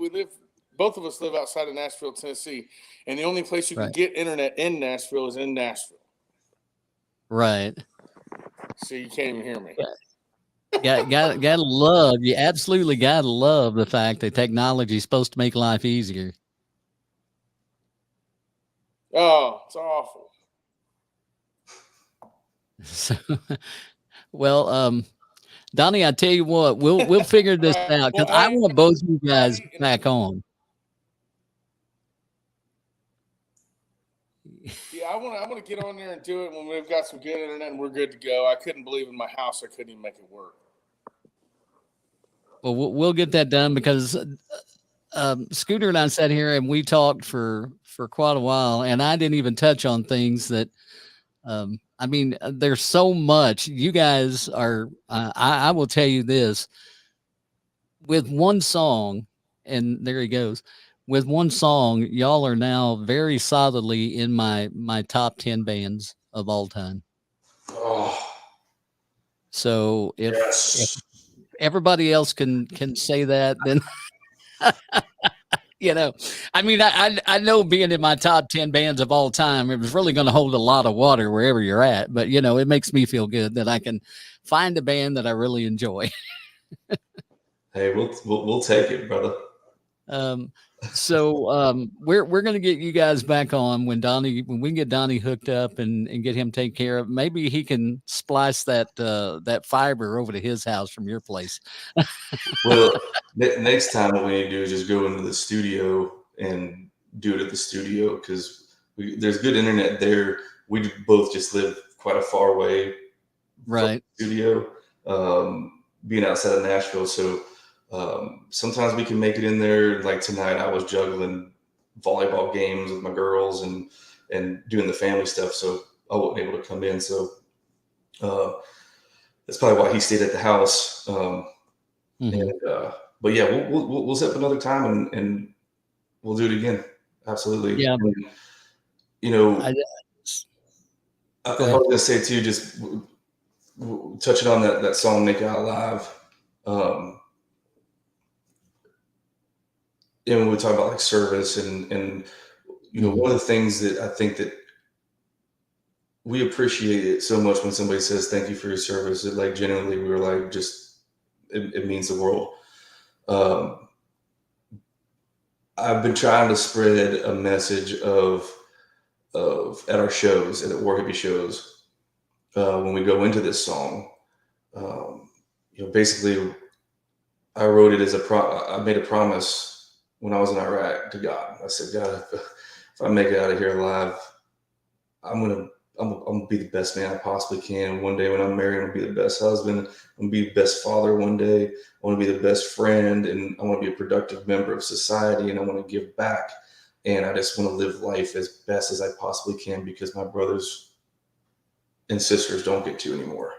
both of us live outside of Nashville, Tennessee, and the only place you can get internet in Nashville is in Nashville. Right. So you can't even hear me. Gotta love, you absolutely gotta love the fact that technology is supposed to make life easier. Oh, it's awful. So, well, Donnie, I tell you what, we'll figure this out because I want both of you guys back on. Yeah, I want to get on there and do it when we've got some good internet and we're good to go. I couldn't believe in my house I couldn't even make it work. Well, we'll get that done because Scooter and I sat here and we talked for quite a while, and I didn't even touch on things that. I mean, there's so much. You guys are. I will tell you this. With one song, and there he goes. With one song, y'all are now very solidly in my top 10 bands of all time. Oh. So if everybody else can say that, then I mean, I know being in my top 10 bands of all time, it was really going to hold a lot of water wherever you're at. But it makes me feel good that I can find a band that I really enjoy. Hey, we'll take it, brother. So we're going to get you guys back on when we can get Donnie hooked up and get him taken care of. Maybe he can splice that fiber over to his house from your place. Well, next time what we need to do is just go into the studio and do it at the studio because there's good internet there. We both just live quite a far away from the studio, being outside of Nashville. So sometimes we can make it in there. Like tonight, I was juggling volleyball games with my girls and doing the family stuff, so I wasn't able to come in. So that's probably why he stayed at the house. But yeah, we'll set up another time and we'll do it again. Absolutely. Yeah. And, I was gonna say too, just touching on that song "Make It Out Alive." When we talk about like service and one of the things that I think that we appreciate it so much when somebody says thank you for your service, that like genuinely we were like it means the world. I've been trying to spread a message of at our shows, at the War Hippie shows, when we go into this song. Basically I wrote it as I made a promise when I was in Iraq to God. I said, God, if I make it out of here alive, I'm gonna be the best man I possibly can. One day when I'm married, I'm gonna be the best husband. I'm gonna be the best father one day. I want to be the best friend, and I want to be a productive member of society, and I want to give back And I just want to live life as best as I possibly can, because my brothers and sisters don't get to anymore.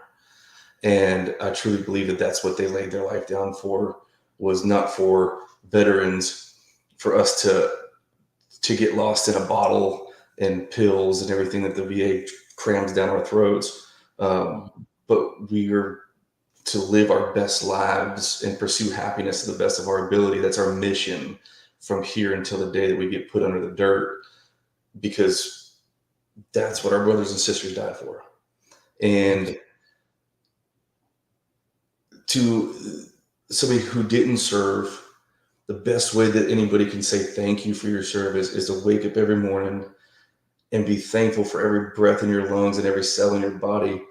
And I truly believe that that's what they laid their life down for, was not for veterans, for us to get lost in a bottle and pills and everything that the VA crams down our throats. But we are to live our best lives and pursue happiness to the best of our ability. That's our mission from here until the day that we get put under the dirt, because that's what our brothers and sisters died for. And to somebody who didn't serve, the best way that anybody can say thank you for your service is to wake up every morning and be thankful for every breath in your lungs and every cell in your body,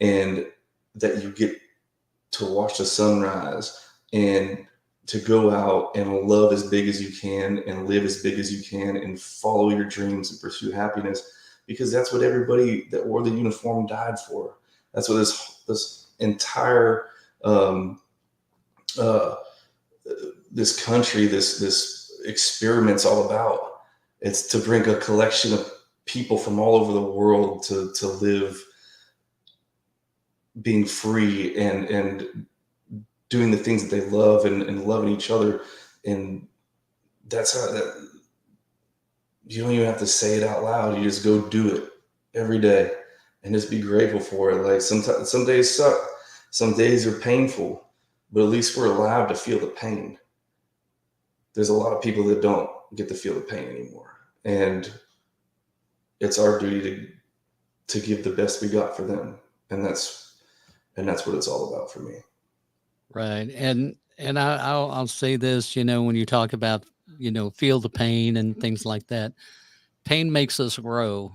and that you get to watch the sunrise and to go out and love as big as you can and live as big as you can and follow your dreams and pursue happiness, because that's what everybody that wore the uniform died for. That's what this entire this country, this experiment's all about. It's to bring a collection of people from all over the world to live being free and doing the things that they love and loving each other. And that's how that, you don't even have to say it out loud. You just go do it every day and just be grateful for it. Like sometimes, some days suck. Some days are painful, but at least we're allowed to feel the pain. There's a lot of people that don't get to feel the pain anymore. And it's our duty to give the best we got for them. And that's what it's all about for me. Right. And I'll say this, when you talk about, feel the pain and things like that, pain makes us grow.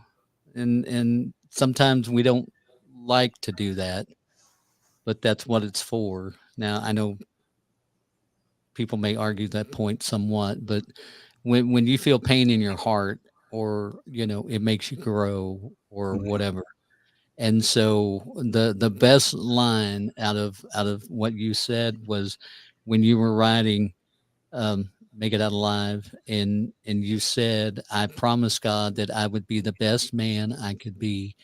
And sometimes we don't like to do that, but that's what it's for. Now, I know people may argue that point somewhat, but when you feel pain in your heart, or, it makes you grow or whatever. And so the best line out of what you said was when you were writing Make It Out Alive, and you said, I promised God that I would be the best man I could be,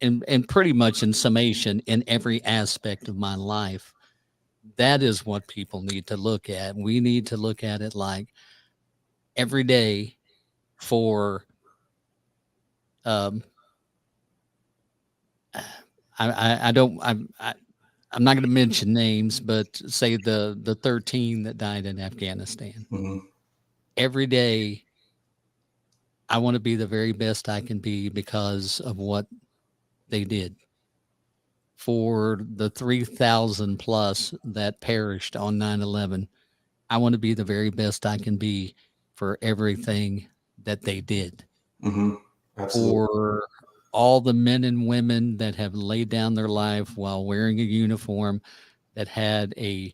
and pretty much in summation, in every aspect of my life. That is what people need to look at. We need to look at it like every day for I'm not going to mention names, but say the 13 that died in Afghanistan. Every day, I want to be the very best I can be because of what they did. For the 3,000 plus that perished on 9/11, I want to be the very best I can be for everything that they did. Absolutely. For all the men and women that have laid down their life while wearing a uniform that had a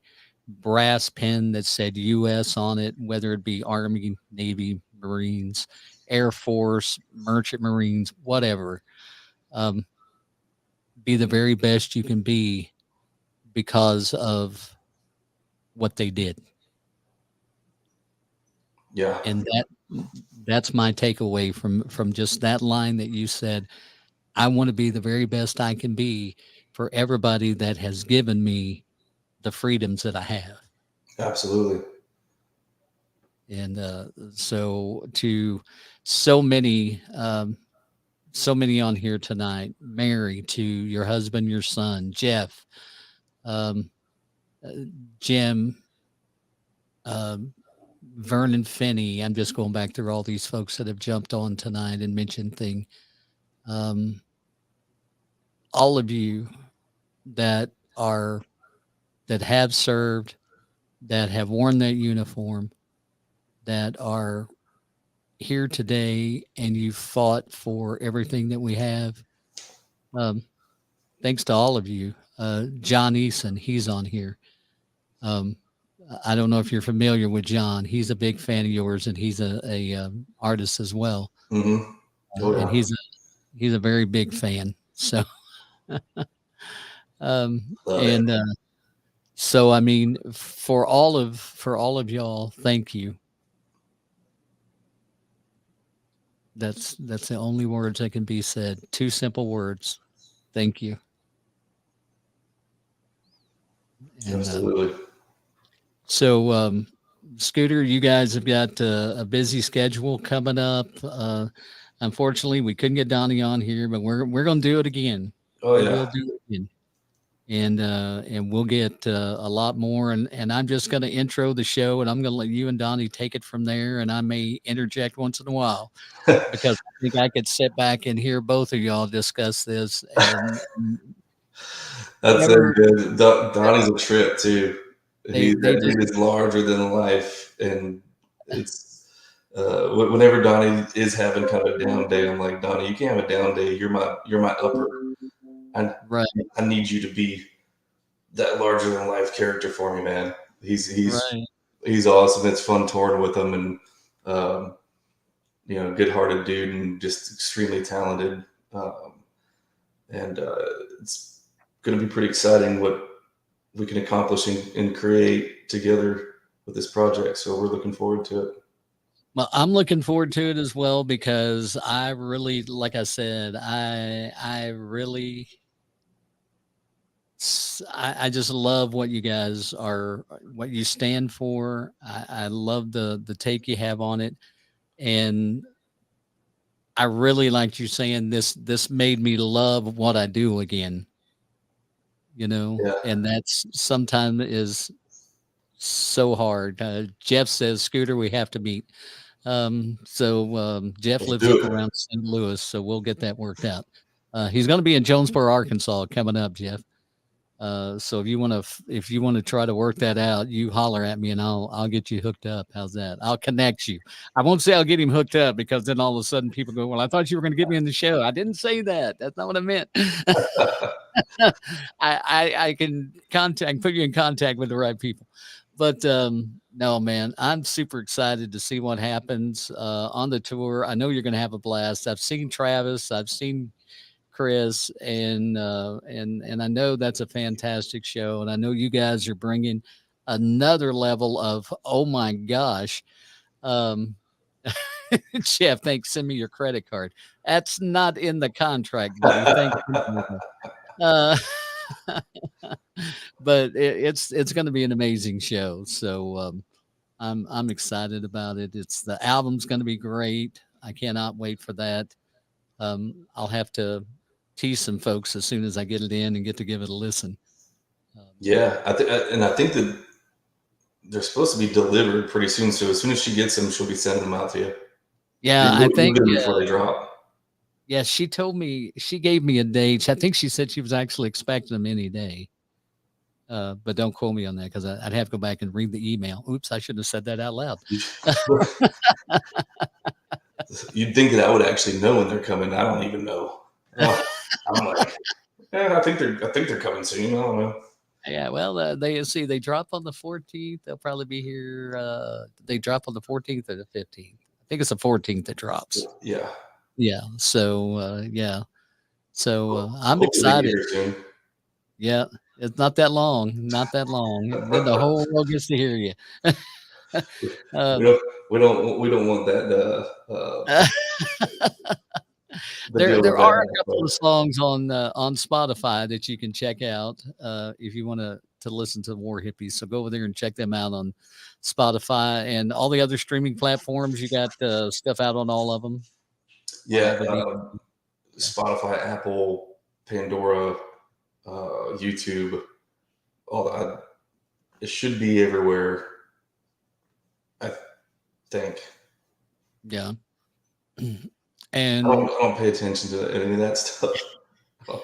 brass pin that said US on it, whether it be Army, Navy, Marines, Air Force, Merchant Marines, whatever. Be the very best you can be because of what they did. Yeah. And that's my takeaway from just that line that you said. I want to be the very best I can be for everybody that has given me the freedoms that I have. Absolutely. And so to so many on here tonight, Mary, to your husband, your son, Jeff, Jim, Vernon Finney. I'm just going back through all these folks that have jumped on tonight and mentioned things. All of you that have served, that have worn that uniform, that are here today, and you fought for everything that we have. Thanks to all of you. John Eason, he's on here. I don't know if you're familiar with John. He's a big fan of yours, and he's a artist as well. Oh, yeah. And he's a very big fan. So, so I mean, for all of y'all, thank you. That's the only words that can be said. 2 simple words. Thank you. And, Absolutely. so, Scooter, you guys have got a busy schedule coming up. Unfortunately, we couldn't get Donnie on here, but we're going to do it again. Oh yeah. We'll do it again. And we'll get a lot more. And I'm just going to intro the show, and I'm going to let you and Donnie take it from there. And I may interject once in a while because I think I could sit back and hear both of y'all discuss this. And That's good. Donnie's a trip too. He is larger than life, and it's whenever Donnie is having kind of a down day, I'm like, Donnie, you can't have a down day. You're my upper. I need you to be that larger than life character for me, man. He's awesome. It's fun touring with him, and good-hearted dude, and just extremely talented. And it's going to be pretty exciting what we can accomplish and create together with this project. So we're looking forward to it. Well, I'm looking forward to it as well, because I really, like I said, I just love what you guys are, what you stand for. I love the take you have on it. And I really liked you saying this made me love what I do again, and that's sometimes is so hard. Jeff says, Scooter, we have to meet. So Jeff lives up around St. Louis, so we'll get that worked out. He's going to be in Jonesboro, Arkansas coming up, Jeff. So if you want to try to work that out, you holler at me and I'll get you hooked up. How's that? I'll connect you. I won't say I'll get him hooked up, because then all of a sudden people go, well, I thought you were going to get me in the show. I didn't say that. That's not what I meant. I can put you in contact with the right people. But no, man, I'm super excited to see what happens on the tour. I know you're going to have a blast. I've seen Travis. I've seen Chris, and I know that's a fantastic show, and I know you guys are bringing another level of, oh my gosh. Jeff, thanks. Send me your credit card. That's not in the contract, buddy. Thank you. But it's going to be an amazing show. So I'm excited about it. The album's going to be great. I cannot wait for that. I'll have to tease some folks as soon as I get it in and get to give it a listen. I think that they're supposed to be delivered pretty soon. So as soon as she gets them, she'll be sending them out to you. Yeah, I think before they drop. Yeah, she gave me a date. I think she said she was actually expecting them any day. But don't quote me on that, because I'd have to go back and read the email. Oops, I shouldn't have said that out loud. You'd think that I would actually know when they're coming. I don't even know. I'm like, I think they're coming soon. I don't know. Yeah, well, they drop on the 14th. They'll probably be here. They drop on the 14th or the 15th. I think it's the 14th that drops. Yeah. Yeah. So I'm excited. Yeah, it's not that long. Not that long. Then the whole world gets to hear you. We don't want that. There are a couple of songs on Spotify that you can check out if you want to listen to War Hippies. So go over there and check them out on Spotify and all the other streaming platforms. You got stuff out on all of them. Yeah, Spotify, Apple, Pandora, YouTube, all that. It should be everywhere, I think. Yeah. And I don't pay attention to any of that stuff. I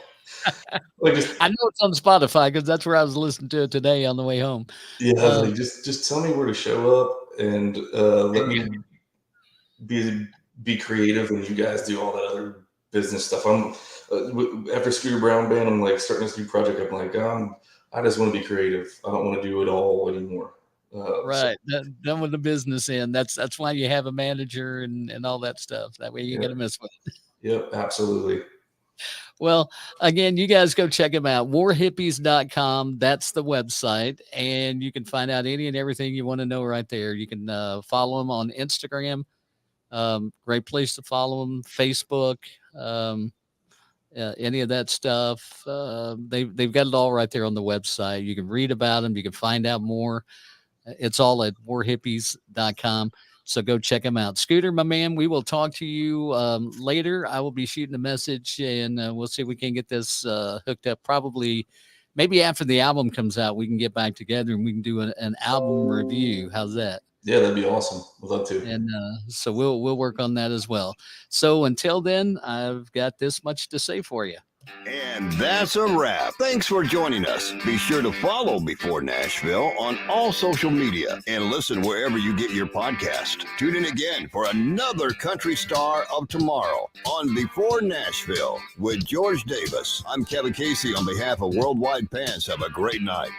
know it's on Spotify because that's where I was listening to it today on the way home. Yeah, just tell me where to show up and let me be creative, and you guys do all that other business stuff. I'm after Scooter Brown Band, I'm like starting this new project. I'm like, I just want to be creative. I don't want to do it all anymore. Right. Done with the business end. That's why you have a manager and all that stuff. That way you get to mess with it. Yep, absolutely. Well, again, you guys go check them out. warhippies.com. That's the website. And you can find out any and everything you want to know right there. You can follow them on Instagram. Great place to follow them. Facebook, any of that stuff. They've got it all right there on the website. You can read about them. You can find out more. It's all at warhippies.com. So go check them out. Scooter, my man, we will talk to you later. I will be shooting a message, and we'll see if we can get this hooked up. Probably maybe after the album comes out, we can get back together and we can do an album review. How's that? Yeah, that'd be awesome. We'd love to. And so we'll work on that as well. So until then, I've got this much to say for you. And that's a wrap. Thanks for joining us. Be sure to follow Before Nashville on all social media and listen wherever you get your podcast. Tune in again for another country star of tomorrow on Before Nashville with George Davis. I'm Kevin Casey on behalf of Worldwide Pants. Have a great night.